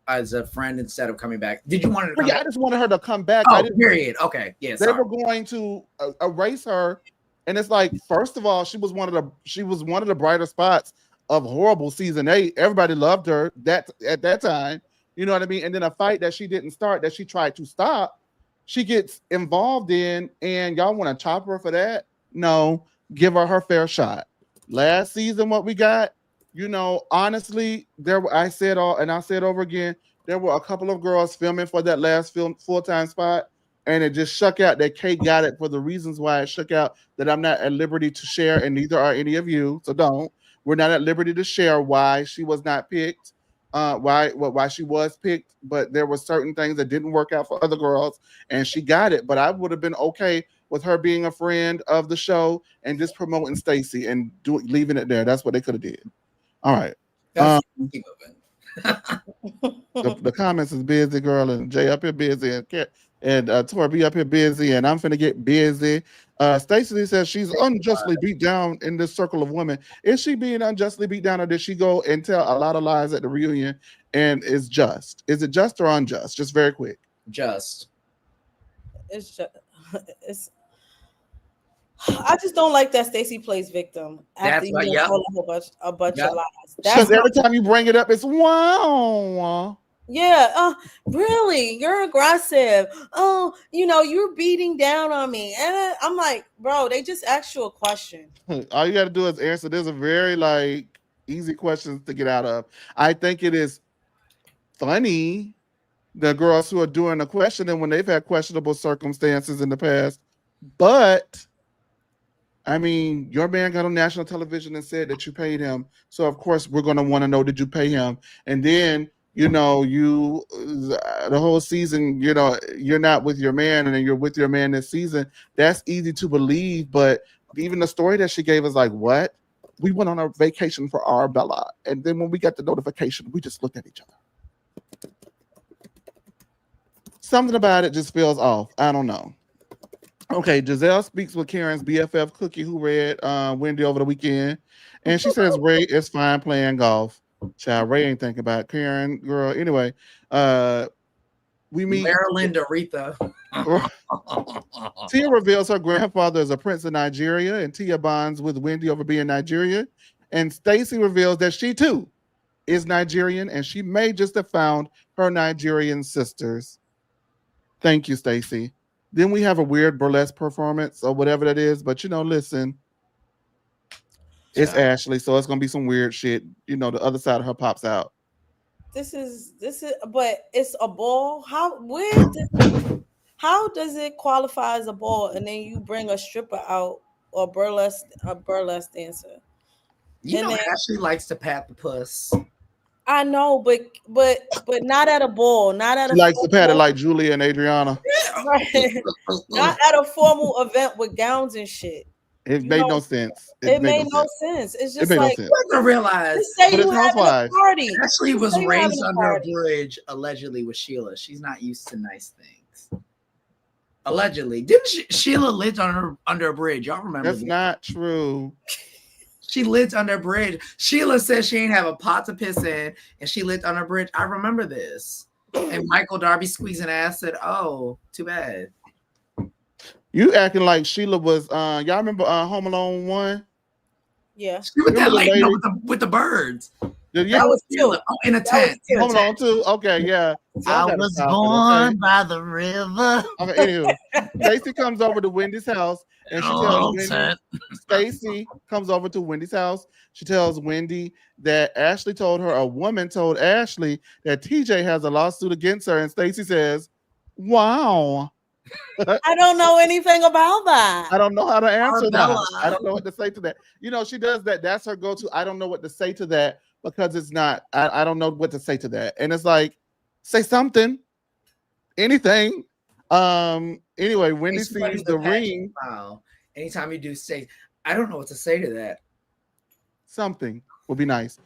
as a friend instead of coming back. Did you want her to come back? I just wanted her to come back. Period. Okay. Yeah. They were going to erase her. And it's like, first of all, she was one of the brighter spots of horrible season 8. Everybody loved her at that time. You know what I mean? And then a fight that she didn't start, that she tried to stop, she gets involved in, and y'all want to chop her for that? No, give her her fair shot. Last season, what we got, honestly, I said I'll say it over again, there were a couple of girls filming for that last full-time spot, and it just shook out that Kate got it for the reasons why it shook out that I'm not at liberty to share, and neither are any of you, so don't. We're not at liberty to share why she was not picked. Why she was picked, but there were certain things that didn't work out for other girls, and she got it. But I would have been okay with her being a friend of the show and just promoting Stacey and leaving it there. That's what they could have did. All right. The comments is busy, girl, and Jay up here busy, and Tori B up here busy, and I'm finna get busy. Stacey says she's unjustly beat down in this circle of women. Is she being unjustly beat down, or did she go and tell a lot of lies at the reunion and is just? Is it just or unjust? Just very quick. Just. I just don't like that Stacey plays victim after you told a bunch of lies. Because every time you bring it up, it's wow. Yeah, really, you're aggressive. Oh, you're beating down on me. And I'm like, bro, they just asked you a question. All you got to do is answer. There's a very like easy questions to get out of. I think it is funny the girls who are doing the questioning when they've had questionable circumstances in the past. But I mean, your man got on national television and said that you paid him. So of course we're gonna want to know, did you pay him? And then you the whole season, you're not with your man, and then you're with your man this season. That's easy to believe, but even the story that she gave is like, what? We went on a vacation for Arabella, and then when we got the notification, we just looked at each other. Something about it just feels off. I don't know. Okay, Giselle speaks with Karen's BFF Cookie, who read Wendy over the weekend, and she says Ray is fine playing golf. Child, Ray ain't thinking about Karen, girl. Anyway, uh, we meet. Maryland Aretha. Tia reveals her grandfather is a prince of Nigeria, and Tia bonds with Wendy over being Nigerian. And Stacy reveals that she too is Nigerian, and she may just have found her Nigerian sisters. Thank you, Stacy. Then we have a weird burlesque performance or whatever that is. But listen, it's Ashley, so it's gonna be some weird shit. The other side of her pops out. This is, but it's a ball. How does it qualify as a ball, and then you bring a stripper out or a burlesque dancer? And then Ashley likes to pat the puss. I know, but not at a ball, not at She a likes to pat it formal, like Julia and Adriana. right, not at a formal event with gowns and shit. It You made no know, sense. It it made no made no sense. sense. It's It just made no like, sense. I realize just say But you it's having a Housewives. party. Ashley Just was say you having raised a under a party. bridge, allegedly with Sheila. She's not used to nice things. Allegedly, didn't Sheila lived under a bridge? Y'all remember That's this? not true. She lived under a bridge. Sheila said she ain't have a pot to piss in, and she lived under a bridge. I remember this. And Michael Darby squeezing ass said, "Oh, too bad." You acting like Sheila was. Y'all remember Home Alone 1? Yeah, She was that Remember the lady lady? with the birds. Yeah, that was Sheila. two. Oh, in a That was tent. In a two. Home Alone tent. 2. Okay, yeah. Y'all I gotta was stop it, okay? born by the river. Okay, anywho, Stacy comes over to Wendy's house and she tells Wendy. Stacy comes over to Wendy's house. She tells Wendy that Ashley told her, a woman told Ashley that TJ has a lawsuit against her, and Stacy says, "Wow." I don't know anything about that. I don't know how to answer that. I Arbella. don't know what to say to that. She does that. That's her go-to. I don't know what to say to that because it's not. I don't know what to say to that. And it's like, say something, anything. Anyway, Wendy It's funny sees the the Patrick ring. smile. Anytime you do say, I don't know what to say to that. Something would be nice.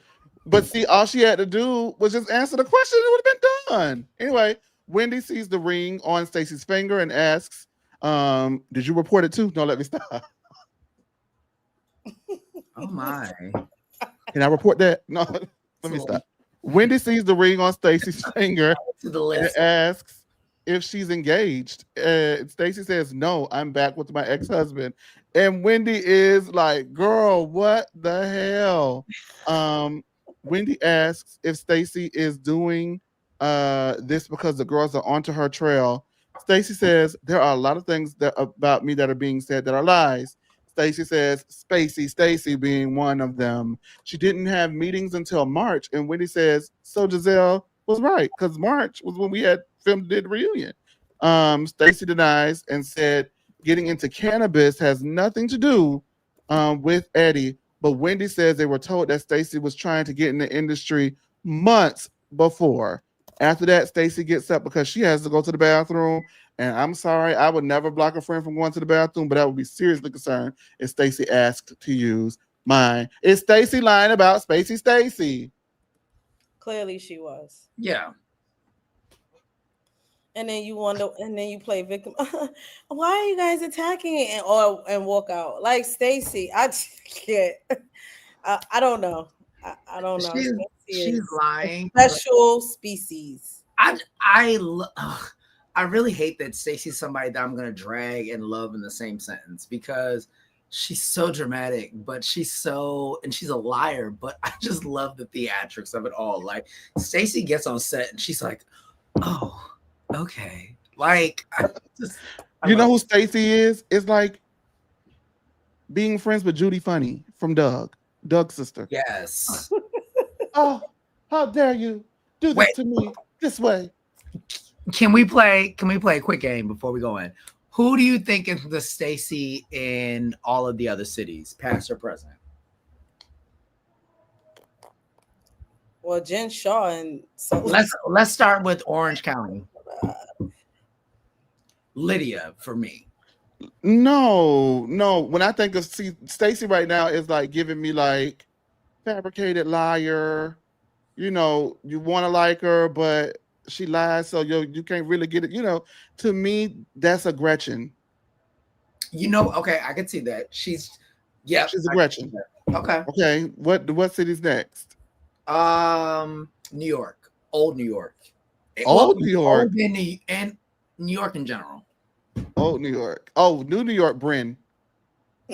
But see, all she had to do was just answer the question. It would have been done. Anyway, Wendy sees the ring on Stacy's finger and asks, "Did you report it too?" No, let me stop. Oh my. Can I report that? No, let me stop. Wendy sees the ring on Stacy's finger To the and list. asks if she's engaged. Stacy says, "No, I'm back with my ex-husband." And Wendy is like, "Girl, what the hell?" Wendy asks if Stacy is doing this because the girls are onto her trail. Stacy says there are a lot of things that about me that are being said that are lies. Stacy says Stacy being one of them. She didn't have meetings until March, and Wendy says, "So Giselle was right because March was when we had filmed did reunion." Stacy denies and said getting into cannabis has nothing to do with Eddie, but Wendy says they were told that Stacy was trying to get in the industry months before. After that, Stacy gets up because she has to go to the bathroom. And I'm sorry, I would never block a friend from going to the bathroom, but I would be seriously concerned if Stacy asked to use mine. Is Stacy lying about Spacey Stacy? Clearly, she was. Yeah. And then you wonder, and then you play victim. Why are you guys attacking it and walk out like Stacy? I just can't. I don't know. I don't know. Stacey She's is lying. a special species. I really hate that Stacey's somebody that I'm gonna drag and love in the same sentence because She's so dramatic, but she's a liar, but I just love the theatrics of it all. Like Stacey gets on set and she's like, oh, okay. Like You know who Stacey is? It's like being friends with Judy Funny from Doug's sister. Yes. Oh, how dare you do this to me this way? Can we play a quick game before we go in? Who do you think is the Stacey in all of the other cities, past or present? Well, Jen Shaw and so Let's start with Orange County. Lydia for me. No. When I think of Stacey right now, is like giving me like fabricated liar. You know, you want to like her, but she lies, so you can't really get it. You know, to me, that's a Gretchen. You know, okay, I can see that. She's a Gretchen. Okay. Okay. What city's next? New York. Old New York. New York. And New York in general. Old New York. Oh, New York, Bryn.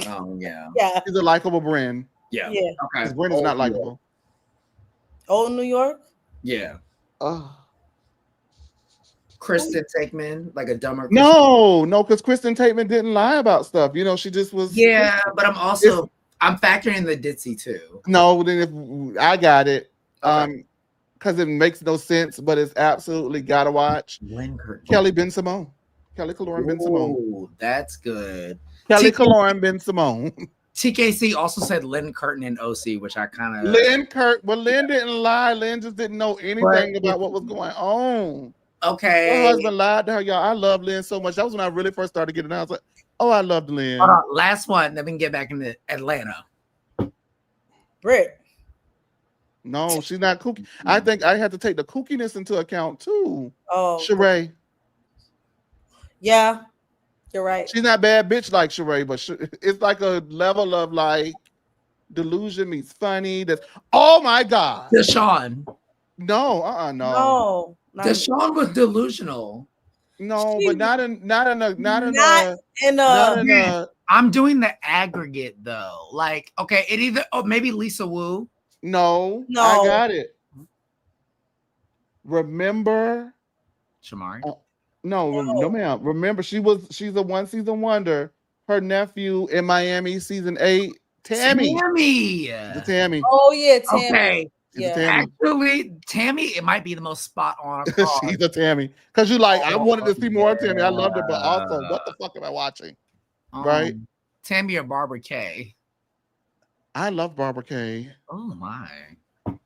Oh yeah. Yeah. She's a likable Bryn. Yeah. Yeah. Okay. Because Bryn is not likable. Old New York? Yeah. Oh. Kristen Takeman, like a dumber Kristen. No, because Kristen Tateman didn't lie about stuff. You know, she just was. Yeah, but I'm factoring in the ditzy too. No, then if I got it, because it makes no sense, but it's absolutely gotta watch. Kelly Ben Simone, Kelly Caloran Ben Simone. That's good. Kelly Caloran Ben Simone. TKC also said Lynn Curtin in OC, which I kind of. Lynn didn't lie. Lynn just didn't know anything about what was going on. Okay. Her husband lied to her, y'all. I love Lynn so much. That was when I really first started getting out. I was like, oh, I loved Lynn. Last one, then we can get back into Atlanta. Britt. No, she's not kooky. I think I had to take the kookiness into account too. Oh, Sheree. Yeah, you're right. She's not bad bitch like Sheree, but it's like a level of like delusion meets funny. That's oh my god. Deshaun. No, no. Deshaun was delusional. No, but not in I'm doing the aggregate though. Like, okay, it either maybe Lisa Wu. No, I got it. Remember Shamari? No, ma'am. Remember, she's a one season wonder. Her nephew in Miami, season 8, Tammy. Tammy. Oh yeah, Tammy. Okay. Yeah. Actually, Tammy, it might be the most spot on. She's a Tammy. Because I wanted to see more of Tammy. I loved her, but also, what the fuck am I watching? Right? Tammy or Barbara Kay? I love Barbara Kay. Oh my.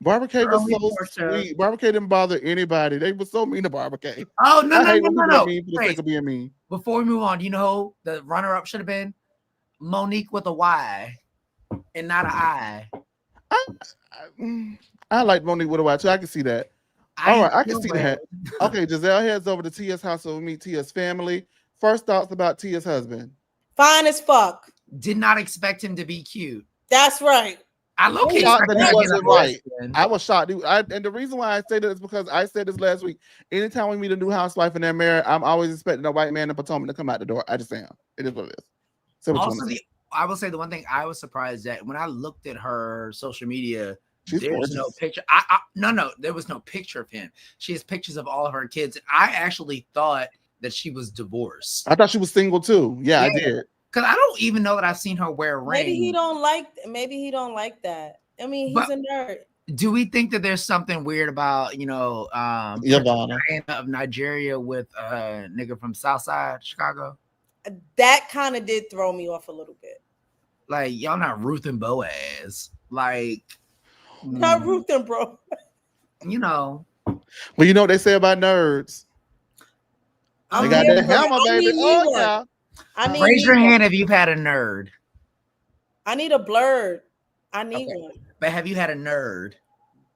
Barbara Kay was so sweet. Barbara Kay didn't bother anybody. They were so mean to Barbara Kay. Oh, no. Mean for the sake of being mean. Before we move on, you know who the runner-up should have been? Monique with a Y and not an I. I like Monique with a Y too. I can see that. All right, I can see that. Okay, Giselle heads over to Tia's house to meet Tia's family. First thoughts about Tia's husband. Fine as fuck. Did not expect him to be cute. That's right. I was shocked that he wasn't right. I was shocked. And the reason why I say that is because I said this last week. Anytime we meet a new housewife and they're married, I'm always expecting a white man in Potomac to come out the door. I just am. It is what it is. So also, I will say the one thing I was surprised at when I looked at her social media, there's gorgeous. no picture. No, there was no picture of him. She has pictures of all of her kids. I actually thought that she was divorced. I thought she was single too. Yeah. I did. Because I don't even know that I've seen her wear a ring. Maybe he don't like that. I mean, he's a nerd. Do we think that there's something weird about, Ivana of Nigeria with a nigga from Southside Chicago? That kind of did throw me off a little bit. Like, y'all not Ruth and Boaz. Like, not Ruth and bro. Well, you know what they say about nerds? They got that hammer, baby. Oh, yeah. Raise your hand if you've had a nerd. I need a blurred. I need one. But have you had a nerd?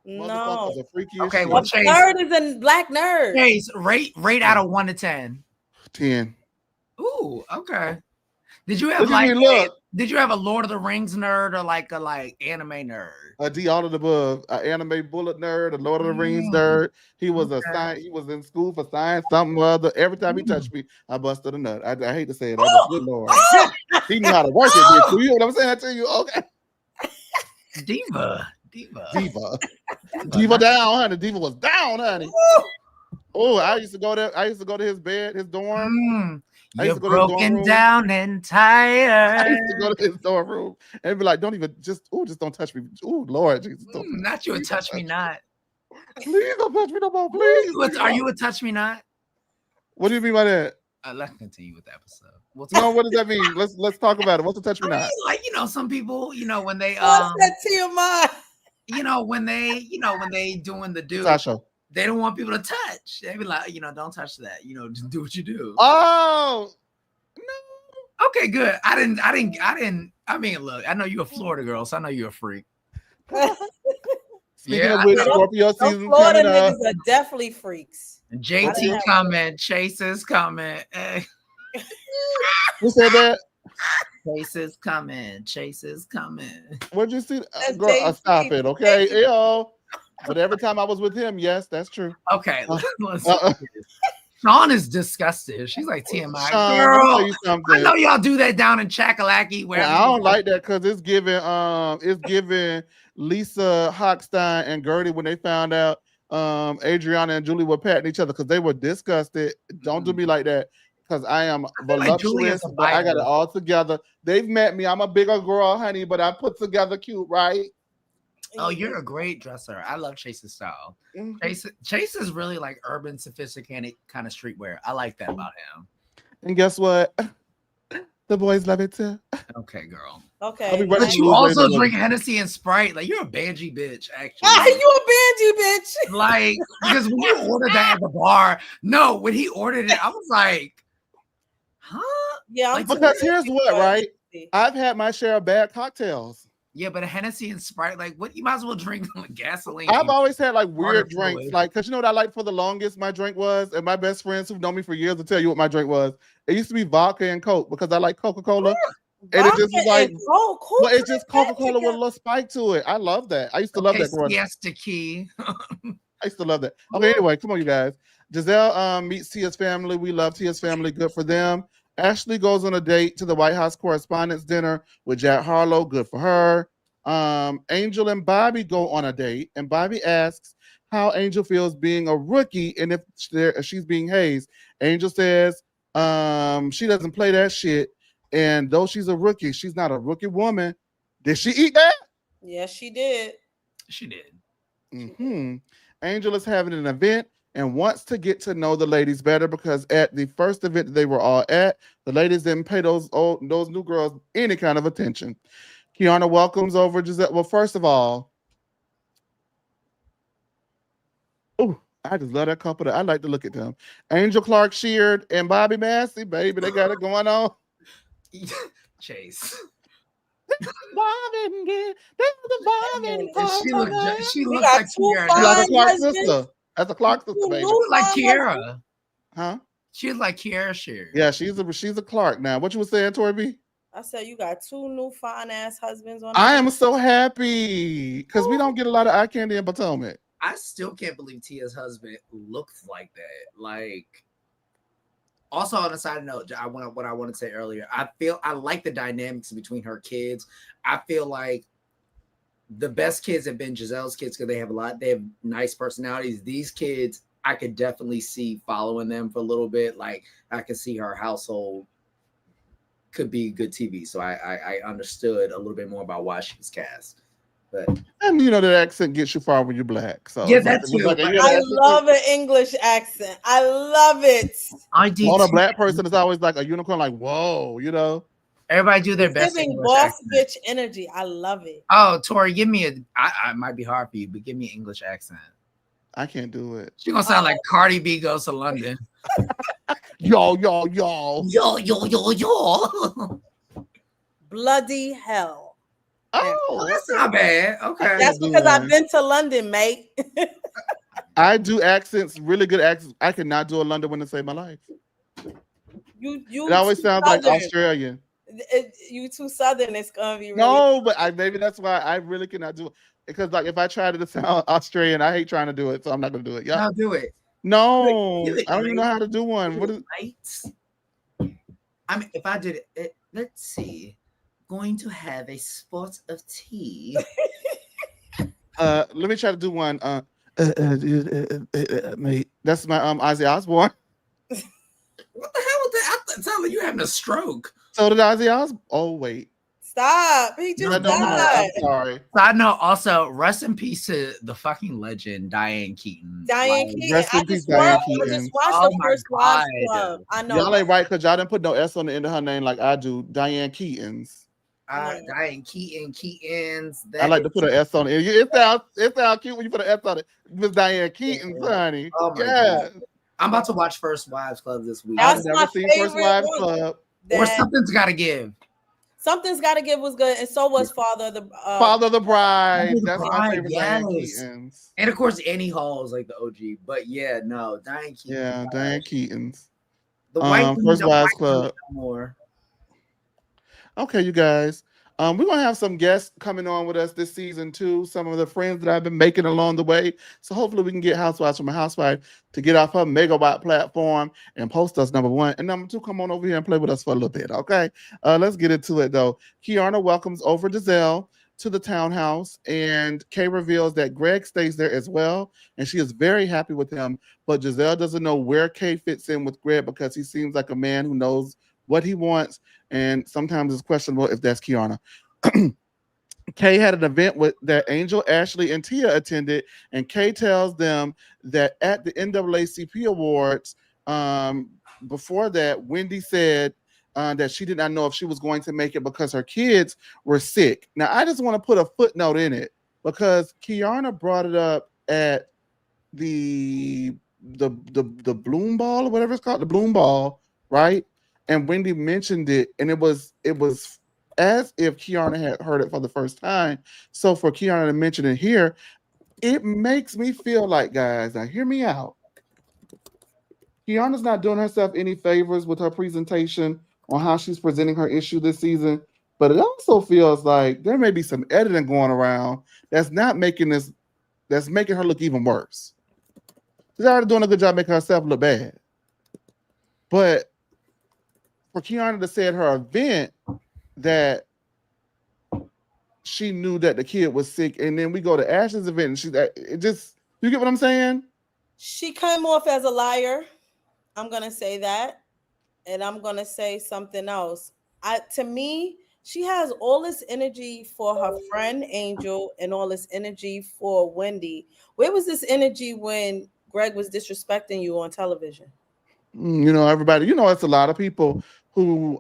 No. Okay, well, nerd is a black nerd. Chase, rate out of 1 to 10. 10. Ooh, okay. Did you have did you have a Lord of the Rings nerd or like a anime nerd? A D all of the above. An anime bullet nerd, a Lord of the Rings nerd. He was he was in school for science, something or other. Every time he touched me, I busted a nut. I hate to say it. I just, good Lord. He knew how to work it, bitch. You know what I'm saying to you? Okay. Diva. Diva down, honey. Diva was down, honey. Oh, I used to go there. I used to go to his bed, his dorm. I used You're to go to his dorm broken room. down and I tired. used to go to his dorm room and be like, don't even just don't touch me. Oh, Lord Jesus. Not you a touch me not. Please don't touch me no more. Please. Are you a touch me not? What do you mean by that? Let's continue with the episode. No, what does that mean? Let's talk about it. What's the touch me not? Like, some people, when they What's that TMI? when they doing the do, Sasha. they don't want people to touch. They be like, don't touch that. Just do what you do. Oh no. Okay, good. I mean, look, I know you're a Florida girl, so I know you're a freak. Speaking of which, Scorpio season Florida coming up. niggas are definitely freaks. JT comment, Chase is coming. Who said that? Chase is coming. What'd you see? Girl, stop it, okay? Yo. But every time I was with him, yes, that's true. Okay, Sean is disgusted. She's like, TMI. Sean, Girl, let me tell you something. I know y'all do that down in Chakalaki. Where I don't like that because it's giving Lisa Hochstein and Gertie when they found out Adriana and Julie were patting each other because they were disgusted. Don't do me like that because I am voluptuous, but I got it all together. They've met me. I'm a bigger girl, honey, but I put together cute, right? Oh, you're a great dresser. I love Chase's style. Chase is really like urban, sophisticated kind of streetwear. I like that about him. And guess what? The boys love it too. Okay, girl. Okay. But you also drink Hennessy and Sprite. Like, you're a Banji bitch, actually. You a Banji bitch. Like, because when you ordered that at the bar, when he ordered it, I was like, huh? Yeah. Like, because here's what, right? I've had my share of bad cocktails. Yeah, but a Hennessy and Sprite, like, what? You might as well drink gasoline. I've always had like weird drinks, like, because you know what I like for the longest my drink was, and my best friends who've known me for years will tell you what my drink was. It used to be vodka and Coke because I like Coca-Cola. And it just was like, but it's just Coca-Cola with a little spike to it. I love that. I used to love that growing up. Siesta Key. I used to love that. Okay, anyway, come on, you guys. Giselle meets Tia's family. We love Tia's family. Good for them. Ashley goes on a date to the White House Correspondents' Dinner with Jack Harlow. Good for her. Angel and Bobby go on a date, and Bobby asks how Angel feels being a rookie and if she's being hazed. Angel says she doesn't play that shit, and though she's a rookie, she's not a rookie woman. Did she eat that? Yes, she did. She did. Mm-hmm. Angel is having an event and wants to get to know the ladies better because at the first event that they were all at, the ladies didn't pay those new girls any kind of attention. Kiana welcomes over Giselle. Well, first of all, I just love that couple. I like to look at them. Angel Clark Sheard and Bobby Massey, baby, they got it going on. Chase. She looks like Kiara. She's like a Clark sister. That's a Clark sister, baby. Like Kiara. Huh? She's like Kiara Sheard. Yeah, she's a Clark now. What you were saying, Tori B? I said you got two new fine ass husbands on. I am so happy because we don't get a lot of eye candy in Potomac. I still can't believe Tia's husband looks like that. Like, also on a side note, what I wanted to say earlier, I like the dynamics between her kids. I feel like the best kids have been Giselle's kids because they have nice personalities. These kids, I could definitely see following them for a little bit. Like, I could see her household could be good TV. So I understood a little bit more about why she was cast. But and you know that accent gets you far when you're black. So yeah, that's too. I love an English accent. I love it. I do. On a black person is always like a unicorn, like whoa, you know. Everybody do their best. Giving boss bitch energy. I love it. Oh, Tori, give me I might be hard for you, but give me an English accent. I can't do it. She's gonna sound like Cardi B goes to London. Yo. Bloody hell. Oh, that's not bad. Okay. That's because I've been to London, mate. I do accents, really good accents. I cannot do a London one to save my life. You it always sounds Southern. like Australian. You too Southern, it's gonna be really no, but maybe that's why I really cannot do it. Because like if I try to sound Australian, I hate trying to do it, so I'm not gonna do it. Yeah, I'll do it. No, I don't even know how to do one. What is I mean, if I did it, let's see. Going to have a spot of tea. Let me try to do one. Mate, that's my Ozzy Osbourne. What the hell was that? It sounded like you having a stroke. So did Ozzy Osbourne. Oh wait, Stop. He I just don't know. I'm died. sorry. Side note, also, rest in peace to the fucking legend, Diane Keaton. Diane Like, Keaton. Rest in peace, Diane Keaton. watched Oh the my first Wives God. Club. I know. Y'all ain't right because y'all didn't put no S on the end of her name like I do. Diane Keaton's. No. Diane Keaton's. I like to put an S on it. It sounds cute when you put an S on it. Miss Diane Keaton, honey. Oh my Yeah. God. I'm about to watch First Wives Club this week. I've That's never my seen First favorite Wives one. Club. Or That Something's Gotta Give. Something's Gotta Give was good, and so was Father of the Father of the Bride. Father of the That's my Bride, favorite Diane yes. Keaton's. And of course, Annie Hall is like the OG. But yeah, no, Diane Keaton. Yeah, Diane Keaton's. The white First don't Wives like Club. no more. Okay, you guys. We're gonna have some guests coming on with us this season too. Some of the friends that I've been making along the way. So hopefully we can get Housewives from a housewife to get off her megawatt platform and post us, number one. And number two, come on over here and play with us for a little bit. Okay. Let's get into it though. Kiana welcomes over Giselle to the townhouse, and Kay reveals that Greg stays there as well, and she is very happy with him. But Giselle doesn't know where Kay fits in with Greg because he seems like a man who knows what he wants, and sometimes it's questionable if that's Kiana. Kay had an event with that Angel, Ashley, and Tia attended, and Kay tells them that at the NAACP Awards, before that, Wendy said that she did not know if she was going to make it because her kids were sick. Now, I just want to put a footnote in it because Kiana brought it up at the Bloom Ball or whatever it's called, the Bloom Ball, right? And Wendy mentioned it, and it was as if Kiana had heard it for the first time. So for Kiana to mention it here, it makes me feel like, guys, now hear me out. Kiana's not doing herself any favors with her presentation on how she's presenting her issue this season, but it also feels like there may be some editing going around that's making her look even worse. She's already doing a good job making herself look bad. But for Kiana to say at her event that she knew that the kid was sick, and then we go to Ashley's event, and you get what I'm saying? she came off as a liar. I'm gonna say that, and I'm gonna say something else. To me, she has all this energy for her friend Angel and all this energy for Wendy. Where was this energy when Greg was disrespecting you on television? Everybody, it's a lot of people who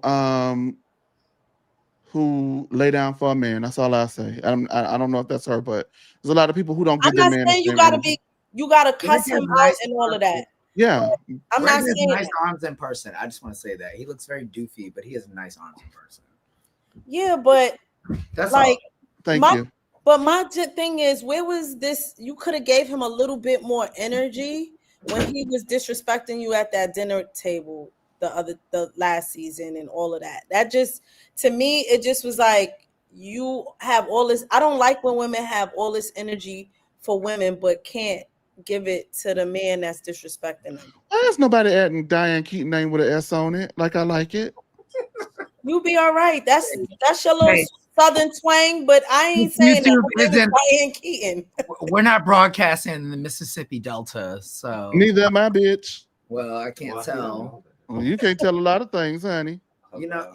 lay down for a man. That's all I say. I don't know if that's her, but there's a lot of people who don't I'm give their not man saying the you same gotta energy. cuss him out and all of that. Yeah. I'm Greg not has saying nice that. arms in person. I just want to say that he looks very doofy, but he has nice arms in person. Yeah, but That's like all. Thank you. But my thing is, where was this? You could have gave him a little bit more energy when he was disrespecting you at that dinner table the last season and all of that. That just, to me, it just was like, you have all this. I don't like when women have all this energy for women but can't give it to the man that's disrespecting them. Why is nobody adding Diane Keaton name with an S on it? Like I like it. You be all right. That's your little southern twang, but I ain't saying YouTube that. isn't- Diane Keaton. We're not broadcasting in the Mississippi Delta, so Neither am I, bitch. well, I can't tell. Well, you can't tell a lot of things, honey. You know,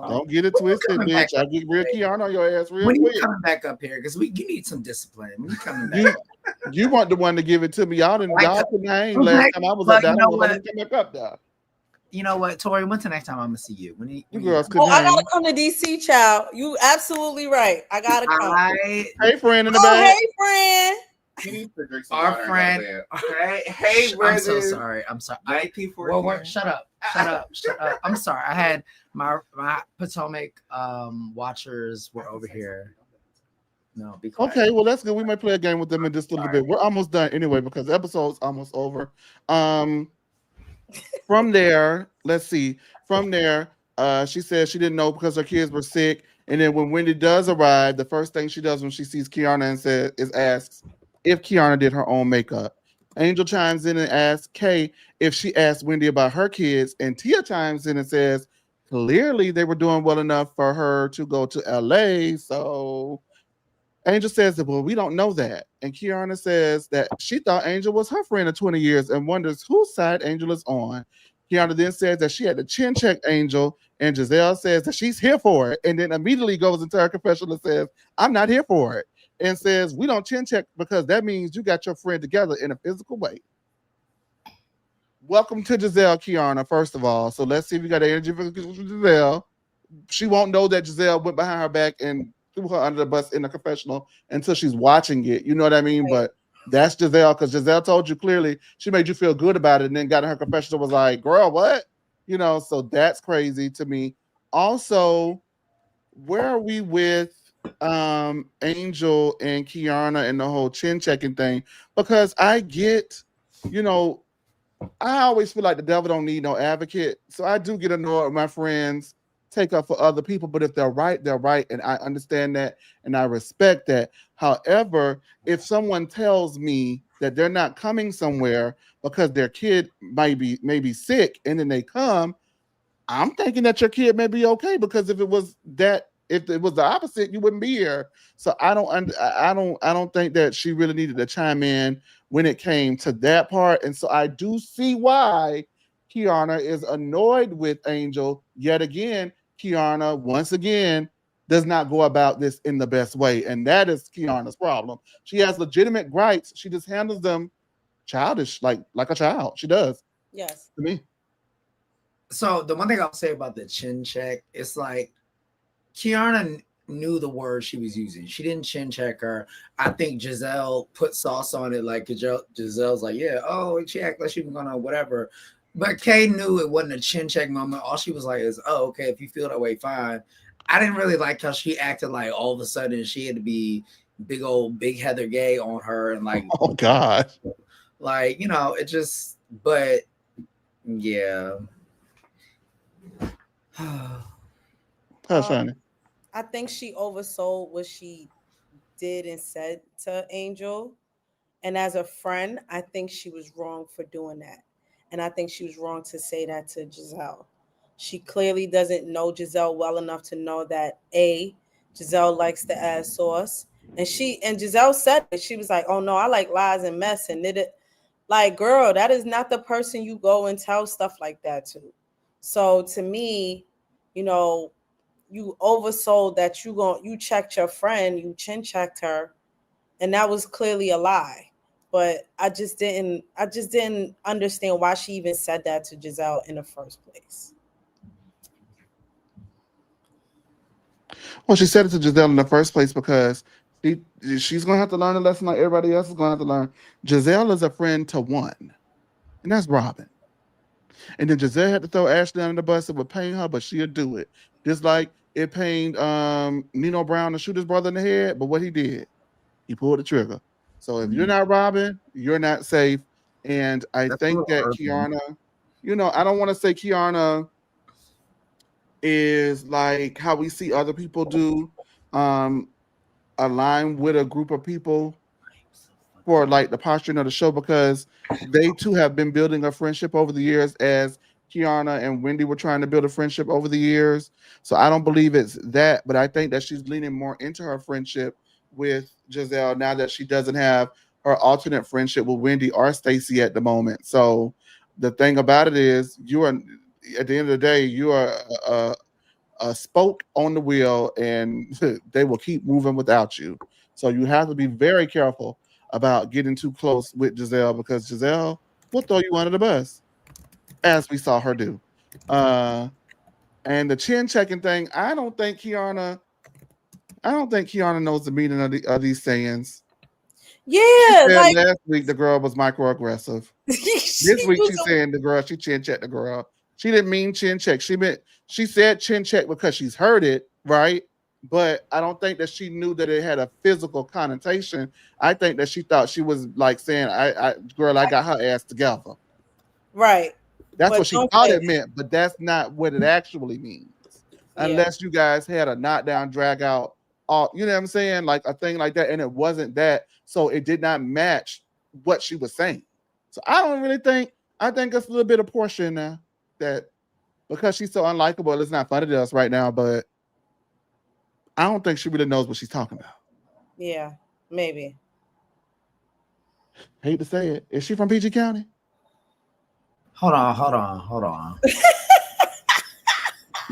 Don't get it twisted, bitch. I get real Kiana on your ass real when quick. you coming back up here? Because you need some discipline. When you coming back? You want the one to give it to me. Y'all couldn't hang last time I was up there. I don't know if I'm gonna come back up there. You know what, Tori? When's the next time I'm gonna see you? You girls couldn't I hang. gotta come to DC, child. You absolutely right. I gotta come. Hey, friend in the Oh, back. hey, friend. Our friend. Hey, I'm so sorry. I'm sorry. Shut up. Shut up. I'm sorry. I had my Potomac watchers were over here. No, be quiet. Okay, well that's good. We might play a game with them in just a little bit. We're almost done anyway because the episode's almost over. From there, let's see. From there, she said she didn't know because her kids were sick. And then when Wendy does arrive, the first thing she does when she sees Kiana asks if Kiana did her own makeup. Angel chimes in and asks Kay if she asked Wendy about her kids, and Tia chimes in and says clearly they were doing well enough for her to go to LA. So Angel says that, well, we don't know that. And Kiana says that she thought Angel was her friend of 20 years and wonders whose side Angel is on. Kiana then says that she had to chin check Angel, and Giselle says that she's here for it, and then immediately goes into her confessional and says, I'm not here for it. And says, we don't chin check because that means you got your friend together in a physical way. Welcome to Giselle, Kiana, first of all. So let's see if you got energy for Giselle. She won't know that Giselle went behind her back and threw her under the bus in the confessional until she's watching it. You know what I mean? But that's Giselle, because Giselle told you clearly, she made you feel good about it, and then got in her confessional, was like, girl, what? You know, so that's crazy to me. Also, where are we with Angel and Kiana and the whole chin checking thing? Because I get, you know, I always feel like the devil don't need no advocate. So I do get annoyed with my friends take up for other people. But if they're right, they're right. And I understand that and I respect that. However, if someone tells me that they're not coming somewhere because their kid may be sick and then they come, I'm thinking that your kid may be okay, because if it was the opposite, you wouldn't be here. So I don't think that she really needed to chime in when it came to that part. And so I do see why Kiana is annoyed with Angel yet again. Kiana, once again, does not go about this in the best way. And that is Kiana's problem. She has legitimate gripes. She just handles them childish, like a child. She does. Yes. To me. So the one thing I'll say about the chin check, it's like Kiana knew the word she was using. She didn't chin check her. I think Giselle put sauce on it. Like Giselle's like, yeah, oh, she act like she was gonna whatever. But Kay knew it wasn't a chin check moment. All she was like is, oh, okay, if you feel that way, fine. I didn't really like how she acted like all of a sudden she had to be big Heather Gay on her and like, oh God, like, you know, it just, but yeah. Hush, honey. I think she oversold what she did and said to Angel. And as a friend, I think she was wrong for doing that. And I think she was wrong to say that to Giselle. She clearly doesn't know Giselle well enough to know that Giselle likes to add sauce. And Giselle said it. She was like, oh no, I like lies and mess and did it. Like, girl, that is not the person you go and tell stuff like that to. So to me, you know, you oversold that you checked your friend, you chin checked her, and that was clearly a lie. But I just didn't understand why she even said that to Giselle in the first place. Well, she said it to Giselle in the first place because she she's gonna have to learn a lesson like everybody else is gonna have to learn. Giselle is a friend to one, and that's Robin. And then Giselle had to throw Ashley under the bus. It would pain her, but she'll do it. Just like it pained Nino Brown to shoot his brother in the head, but what he did, he pulled the trigger. So if you're not Robin, you're not safe. And I That's a think little that irking. Kiana, I don't want to say Kiana is like how we see other people do, um, align with a group of people for like the posturing of the show, because they too have been building a friendship over the years, as Kiana and Wendy were trying to build a friendship over the years. So I don't believe it's that, but I think that she's leaning more into her friendship with Giselle now that she doesn't have her alternate friendship with Wendy or Stacy at the moment. So the thing about it is, you are at the end of the day, you are a spoke on the wheel, and they will keep moving without you. So you have to be very careful about getting too close with Giselle, because Giselle will throw you under the bus, as we saw her do. Uh, and the chin checking thing, I don't think Kiana knows the meaning of these sayings. She Yeah, said like last week the girl was microaggressive. This she week was she's saying the girl, she chin checked the girl. She didn't mean chin check. She said chin check because she's heard it, right? But I don't think that she knew that it had a physical connotation. I think that she thought she was like saying, girl, I got her ass together. right. That's But what she don't thought say it that. meant, but that's not what it actually means. Yeah. Unless you guys had a knockdown, drag out, all, you know what I'm saying? Like a thing like that. And it wasn't that. So it did not match what she was saying. So I don't really think. I think it's a little bit of Portia in there that because she's so unlikable, it's not funny to us right now. But I don't think she really knows what she's talking about. Yeah, maybe. Hate to say it. Is she from PG County? Hold on.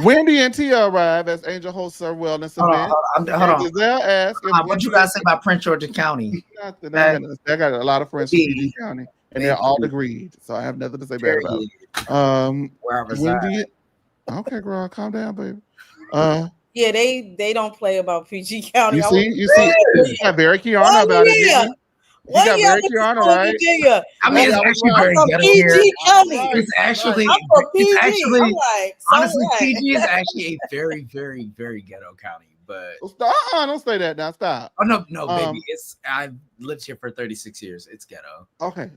Wendy and Tia arrive as Angel hosts her wellness event. Hold And on. Giselle asks if What Wendy you guys is say about Prince George's County? nothing. I got a lot of friends from PG County, and they're all Maybe. agreed. So I have nothing to say bad about Period. it. Where I reside. Wendy, okay, girl, calm down, baby. Yeah, they don't play about PG County. You see, you got very Kiana about it, didn't you? You got very Kiana, right? Virginia. I mean, it's That was actually right. very I'm from ghetto here. PG County. Right. It's actually, I'm from PG. it's actually, I'm like, so honestly, what? PG is actually a very, very, very ghetto county. But Don't say that now. Stop. oh no, baby, it's I've lived here for 36 years. It's ghetto. Okay.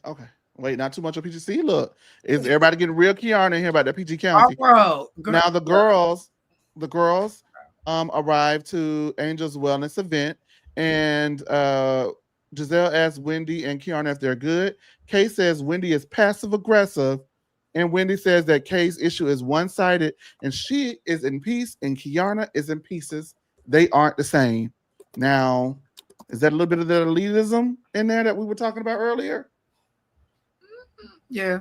Wait, not too much on PGC. Look, is everybody getting real Kiana in here about that PG Oh, County? bro. Now the girls arrived to Angel's wellness event, and Giselle asks Wendy and Kiana if they're good. Kay says Wendy is passive aggressive, and Wendy says that Kay's issue is one-sided, and she is in peace, and Kiana is in pieces. They aren't the same. Now, is that a little bit of the elitism in there that we were talking about earlier? Yeah,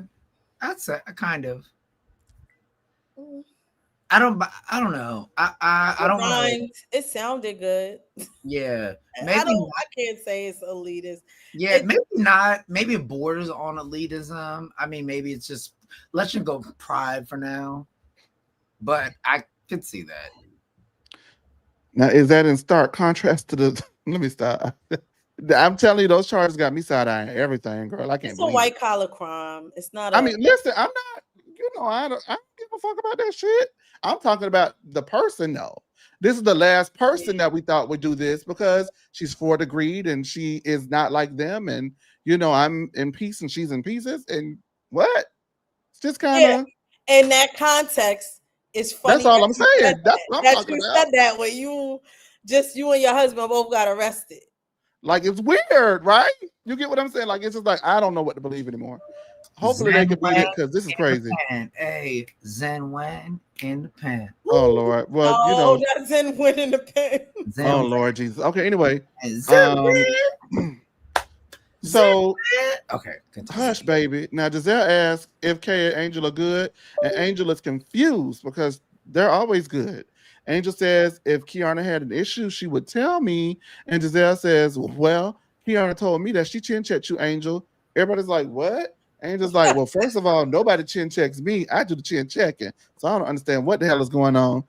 that's a kind of. I don't know. I don't know. It sounded good. Yeah, I maybe. I can't say it's elitist. Yeah, maybe not. Maybe it borders on elitism. I mean, maybe it's just let's just go pride for now. But I could see that. Now, is that in stark contrast to the? Let me stop. I'm telling you, those charges got me side-eyeing everything, girl. I can't It's a believe white it. collar crime. It's not. I mean, listen, I'm not. I don't give a fuck about that shit. I'm talking about the person, though. This is the last person that we thought would do this because she's for the greed and she is not like them. And I'm in peace and she's in pieces. And what? It's just kind of. In that context, it's funny. That's all I'm saying. That's what I'm talking about. Said that when you and your husband both got arrested. Like, it's weird, right? You get what I'm saying? Like, it's just like I don't know what to believe anymore. Hopefully they can beat it because this is crazy. Hey, Zen Wen in the pen. Oh Lord. Well, that's Zen Wen in the pen. Oh Lord Jesus. Okay, anyway. So okay. Hush, baby. Now Giselle asks if Kay and Angel are good, and Angel is confused because they're always good. Angel says if Kiana had an issue, she would tell me. And Giselle says, well, Kiana told me that she chin checked you, Angel. Everybody's like, what? Angel's like, well, first of all, nobody chin checks me. I do the chin checking. So I don't understand what the hell is going on.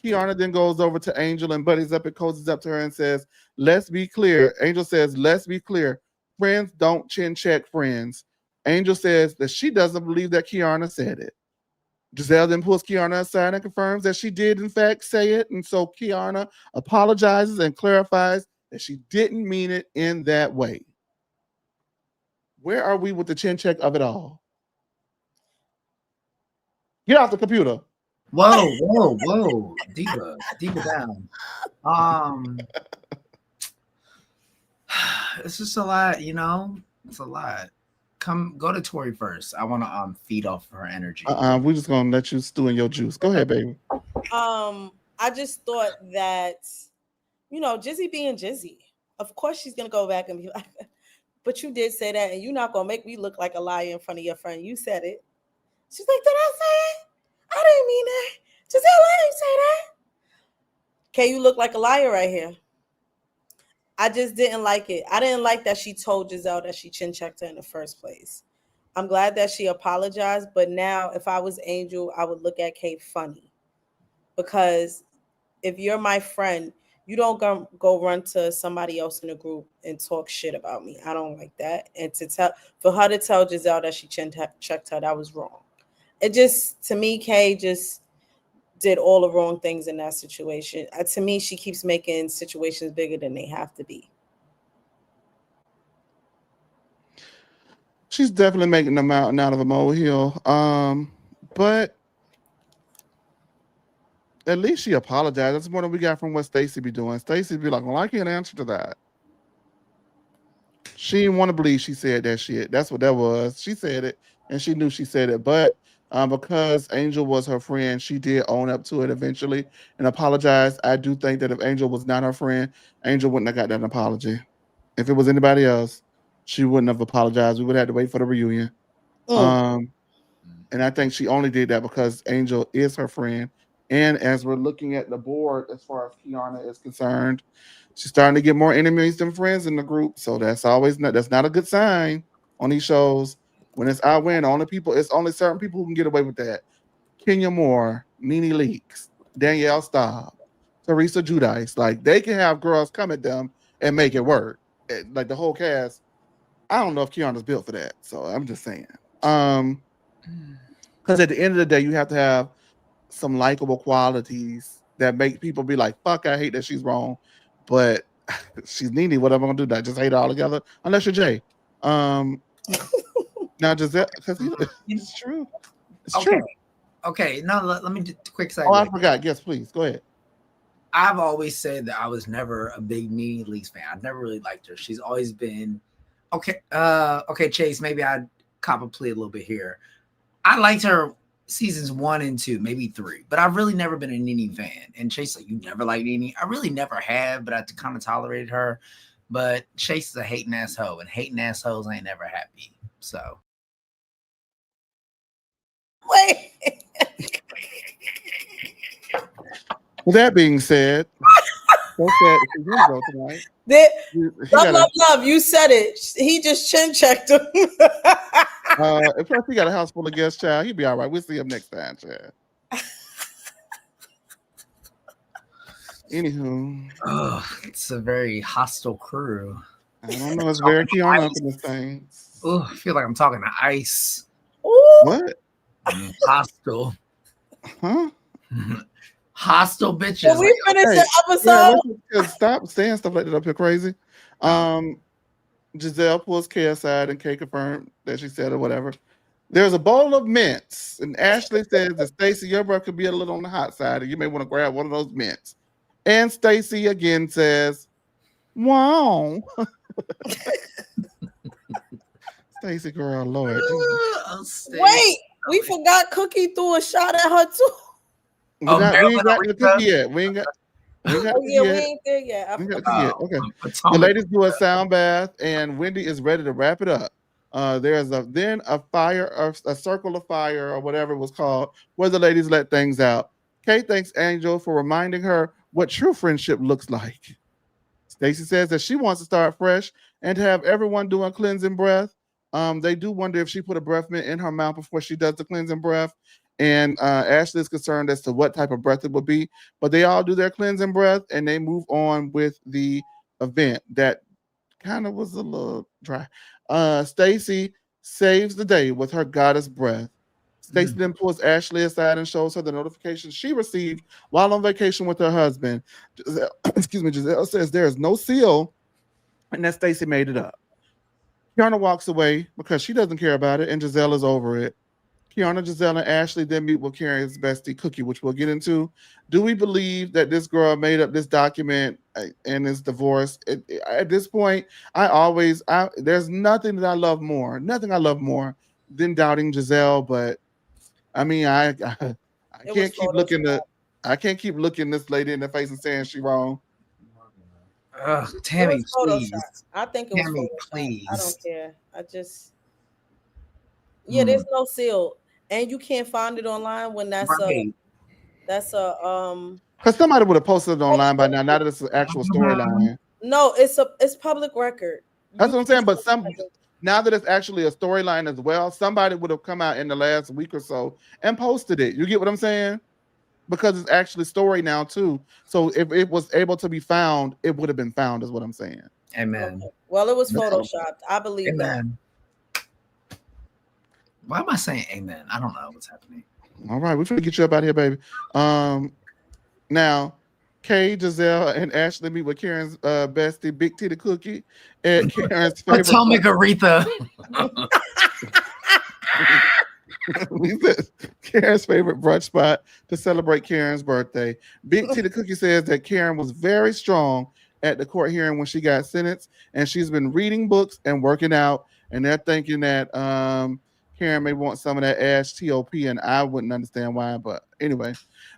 Kiana then goes over to Angel and buddies up and cozies up to her and says, let's be clear. Angel says, let's be clear. Friends don't chin check friends. Angel says that she doesn't believe that Kiana said it. Giselle then pulls Kiana aside and confirms that she did, in fact, say it. And so Kiana apologizes and clarifies that she didn't mean it in that way. Where are we with the chin check of it all? Get off the computer. Whoa. Deeper down. It's just a lot, it's a lot. Go to Tori first. I want to feed off her energy. We're just gonna let you stew in your juice. Go ahead, baby. I just thought that, Jizzy being Jizzy. Of course she's gonna go back and be like, but you did say that, and you're not gonna make me look like a liar in front of your friend. You said it. She's like, did I say it? I didn't mean that. Giselle, I didn't say that. Okay, you look like a liar right here. I just didn't like it. I didn't like that she told Giselle that she chin checked her in the first place. I'm glad that she apologized, but now if I was Angel, I would look at Kate funny. Because if you're my friend, you don't go run to somebody else in the group and talk shit about me. I don't like that. And for her to tell Giselle that she chin checked her, that was wrong. It just, to me, Kay just did all the wrong things in that situation. To me, she keeps making situations bigger than they have to be. She's definitely making a mountain out of a molehill. But at least she apologized. That's more than we got from what Stacey be doing. Stacey be like, well, I can't answer to that. She didn't want to believe she said that shit. That's what that was. She said it, and she knew she said it. But because Angel was her friend, she did own up to it eventually and apologize. I do think that if Angel was not her friend, Angel wouldn't have got that apology. If it was anybody else, she wouldn't have apologized. We would have to wait for the reunion. Mm. Um, and I think she only did that because Angel is her friend. And as we're looking at the board, as far as Kiana is concerned, she's starting to get more enemies than friends in the group. So that's not a good sign on these shows. When it's I win, only people it's only certain people who can get away with that. Kenya Moore, Nene Leakes, Danielle Staub, Teresa Judice. Like they can have girls come at them and make it work. Like the whole cast. I don't know if Kiana's built for that. So I'm just saying. Because at the end of the day, you have to have some likable qualities that make people be like, "Fuck, I hate that she's wrong," but she's Nene. What am I gonna do? Not just hate her all together? Unless you're Jay. Now Giselle, because it's true. It's Okay. true. Okay. No, let me do a quick segue. Oh, I forgot. Yes, please go ahead. I've always said that I was never a big Nene Leakes fan. I've never really liked her. She's always been okay. Okay, Chase. Maybe I'd cop a plea a little bit here. I liked her seasons 1 and 2, maybe 3, but I've really never been a Nene fan. And Chase, like, you never liked Nene. I really never have, but I kind of tolerated her. But Chase is a hating asshole, and hating assholes ain't never happy. So Wait. With that being said, that's that. She's gonna go tonight. Love. You said it. He just chin checked him. If he got a house full of guests, child, he'd be all right. We'll see him next time, child. Anywho, it's a very hostile crew. I don't know. It's very Kiana up in this thing. Oh, I feel like I'm talking to ice. Ooh. What? Hostile. Huh? Hostile bitches. Can we finish the episode? Yeah, stop saying stuff like that up here crazy. Giselle pulls Kay aside and Kay confirmed that she said or whatever. There's a bowl of mints, and Ashley says that Stacey, your breath could be a little on the hot side, and you may want to grab one of those mints. And Stacey again says, "Wow." Stacey, girl, Lord. Wait, we forgot Cookie threw a shot at her too. We ain't got the cookie yet. We ain't there yet. Okay. The ladies do a sound bath, and Wendy is ready to wrap it up. There's a circle of fire, or whatever it was called, where the ladies let things out. Kate thanks Angel for reminding her what true friendship looks like. Stacey says that she wants to start fresh and to have everyone do a cleansing breath. They do wonder if she put a breath mint in her mouth before she does the cleansing breath. And Ashley is concerned as to what type of breath it would be. But they all do their cleansing breath and they move on with the event that kind of was a little dry. Stacey saves the day with her goddess breath. Stacey then pulls Ashley aside and shows her the notification she received while on vacation with her husband. Giselle says there is no seal and that Stacey made it up. Kiana walks away because she doesn't care about it and Giselle is over it. Kiana, Giselle, and Ashley then meet with Karen's bestie, Cookie, which we'll get into. Do we believe that this girl made up this document and is divorced? At this point, there's nothing that I love more than doubting Giselle, but I mean, I can't keep looking this lady in the face and saying she's wrong. Tammy, please. I think it was Tammy, Photoshop. please. I don't care. There's no seal, and you can't find it online when that's because somebody would have posted it online by now. Now that it's an actual storyline. No, it's public record. That's what I'm saying. But now that it's actually a storyline as well, somebody would have come out in the last week or so and posted it. You get what I'm saying? Because it's actually story now too. So if it was able to be found, it would have been found, is what I'm saying. Amen. Okay. Well, it was photoshopped. I believe amen. That. Why am I saying amen? I don't know what's happening. All right, we're trying to get you up out here, baby. Now, Kay, Giselle, and Ashley meet with Karen's bestie, Big Titty Cookie, at Karen's favorite Potomac Aretha. Karen's favorite brunch spot to celebrate Karen's birthday. Big Titty Cookie says that Karen was very strong at the court hearing when she got sentenced, and she's been reading books and working out. And they're thinking that Karen may want some of that ass TOP, and I wouldn't understand why. But anyway,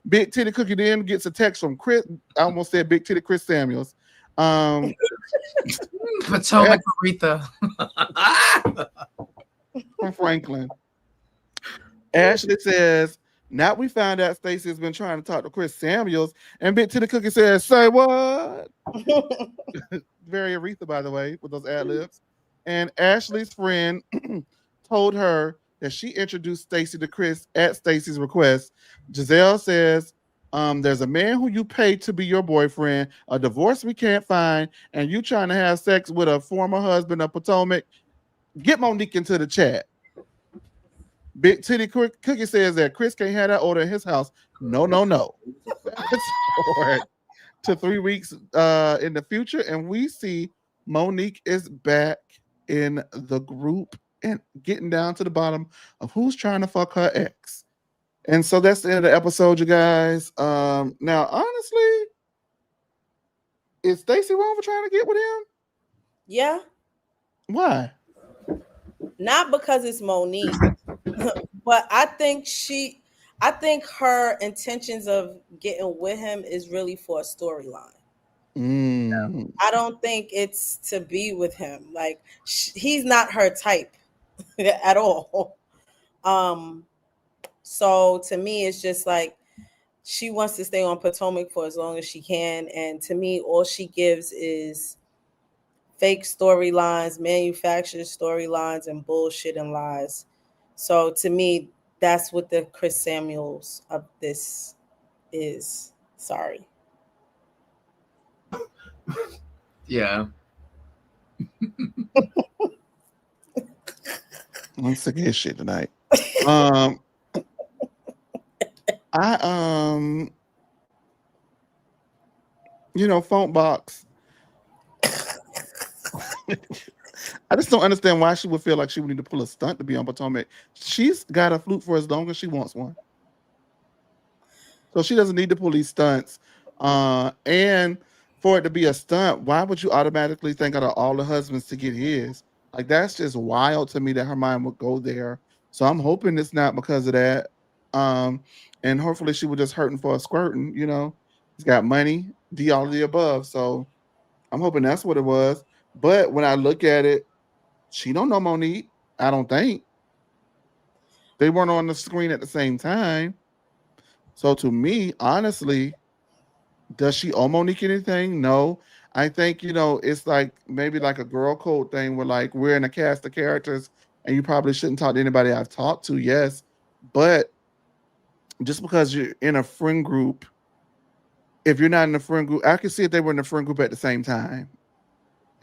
Big Titty Cookie then gets a text from Chris. I almost said Big Titty Chris Samuels. Potomac Aretha. From Franklin. Ashley says, now we found out Stacey has been trying to talk to Chris Samuels, and Big Titty Cookie says, say what? Very Aretha, by the way, with those ad libs. And Ashley's friend told her that she introduced Stacey to Chris at Stacey's request. Giselle says, there's a man who you paid to be your boyfriend, a divorce we can't find, and you trying to have sex with a former husband of Potomac. Get Monique into the chat. Big Titty Cookie says that Chris can't have that order in his house. No. Fast forward to 3 weeks in the future, and we see Monique is back in the group and getting down to the bottom of who's trying to fuck her ex. And so that's the end of the episode, you guys. Now, honestly, is Stacey wrong for trying to get with him? Yeah. Why? Not because it's Monique, but I think her intentions of getting with him is really for a storyline. I don't think it's to be with him. Like, he's not her type at all. So to me, it's just like she wants to stay on Potomac for as long as she can. And to me, all she gives is fake storylines, manufactured storylines, and bullshit and lies. So to me, that's what the Chris Samuels of this is. Sorry. Yeah. I'm sick of his shit tonight. Phone box. I just don't understand why she would feel like she would need to pull a stunt to be on Potomac. She's got a flute for as long as she wants one. So she doesn't need to pull these stunts. And for it to be a stunt, why would you automatically think out of all the husbands to get his? Like, that's just wild to me that her mind would go there. So I'm hoping it's not because of that. And hopefully she was just hurting for a squirting, He's got money, all of the above. So I'm hoping that's what it was. But when I look at it, she don't know Monique. I don't think. They weren't on the screen at the same time. So to me, honestly, does she owe Monique anything? No. I think, it's like maybe like a girl code thing where like we're in a cast of characters and you probably shouldn't talk to anybody I've talked to, yes. But just because you're in a friend group, if you're not in a friend group, I can see if they were in a friend group at the same time.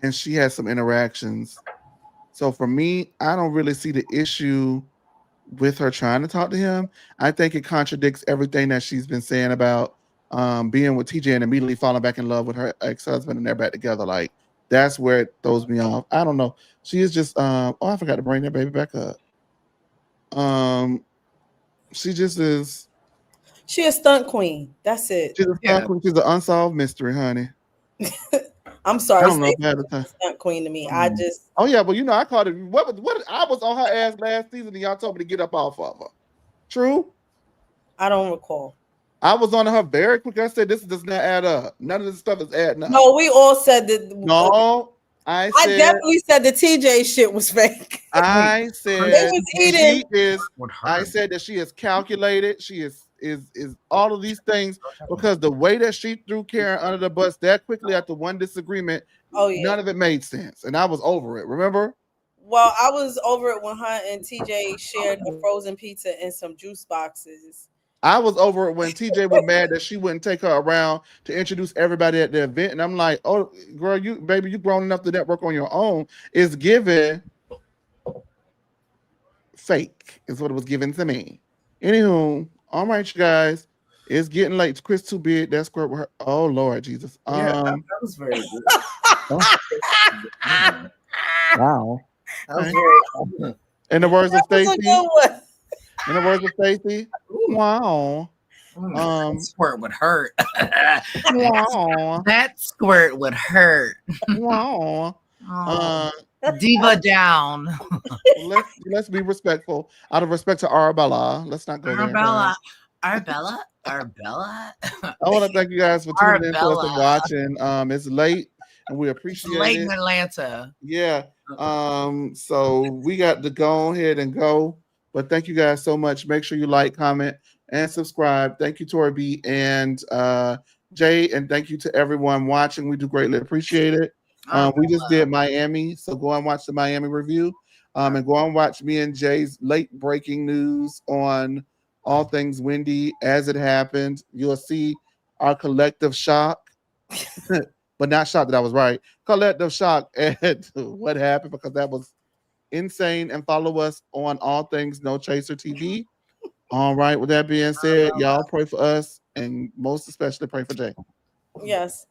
And she had some interactions. So for me, I don't really see the issue with her trying to talk to him. I think it contradicts everything that she's been saying about being with TJ and immediately falling back in love with her ex-husband and they're back together. Like, that's where it throws me off. I don't know. She is just I forgot to bring that baby back up. She just is. She a stunt queen. That's it. She's a stunt queen. She's an unsolved mystery, honey. I'm sorry. I don't know stunt queen to me. I just. Oh yeah, but I called it. What? I was on her ass last season, and y'all told me to get up off of her. True. I don't recall. I was on her very quick. I said this does not add up. None of this stuff is adding up. No, we all said that. No, I definitely said the TJ shit was fake. I said it was eating. I said that she is calculated. She is all of these things because the way that she threw Karen under the bus that quickly after one disagreement, none of it made sense, and I was over it. Remember? Well, I was over it when her and TJ shared a frozen pizza and some juice boxes. I was over it when TJ was mad that she wouldn't take her around to introduce everybody at the event. And I'm like, oh, girl, you grown enough to network on your own. It's given fake is what it was given to me. Anywho, all right, you guys. It's getting late. Chris too big. That squirt with her. Oh, Lord Jesus. That was very good. Wow. That was very good. In the words of Stacey. In the words of Stacey, wow. That squirt would hurt. Wow. That squirt would hurt. Wow. Diva down. Let's be respectful. Out of respect to Arabella, let's not go there. Arbella. guys. Arbella. I want to thank you guys for tuning in to us and Arabella. watching. It's late and we It's appreciate late it. in Atlanta. Yeah. So we got to go ahead and go. But thank you guys so much. Make sure you like, comment, and subscribe. Thank you, Tori B and Jay, and thank you to everyone watching. We do greatly appreciate it. We just did Miami, so go and watch the Miami review. And go and watch me and Jay's late breaking news on all things Wendy as it happened. You'll see our collective shock, but not shock that I was right. Collective shock at what happened because that was insane. And follow us on all things No Chaser TV. All right. With that being said, y'all pray for us and most especially pray for Jay. Yes.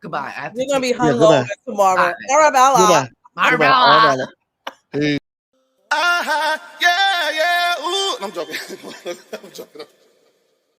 Goodbye. I have You're to gonna be take- hungover tomorrow. Arabella. Arabella. Peace. Yeah. Ooh. I'm joking. I'm joking.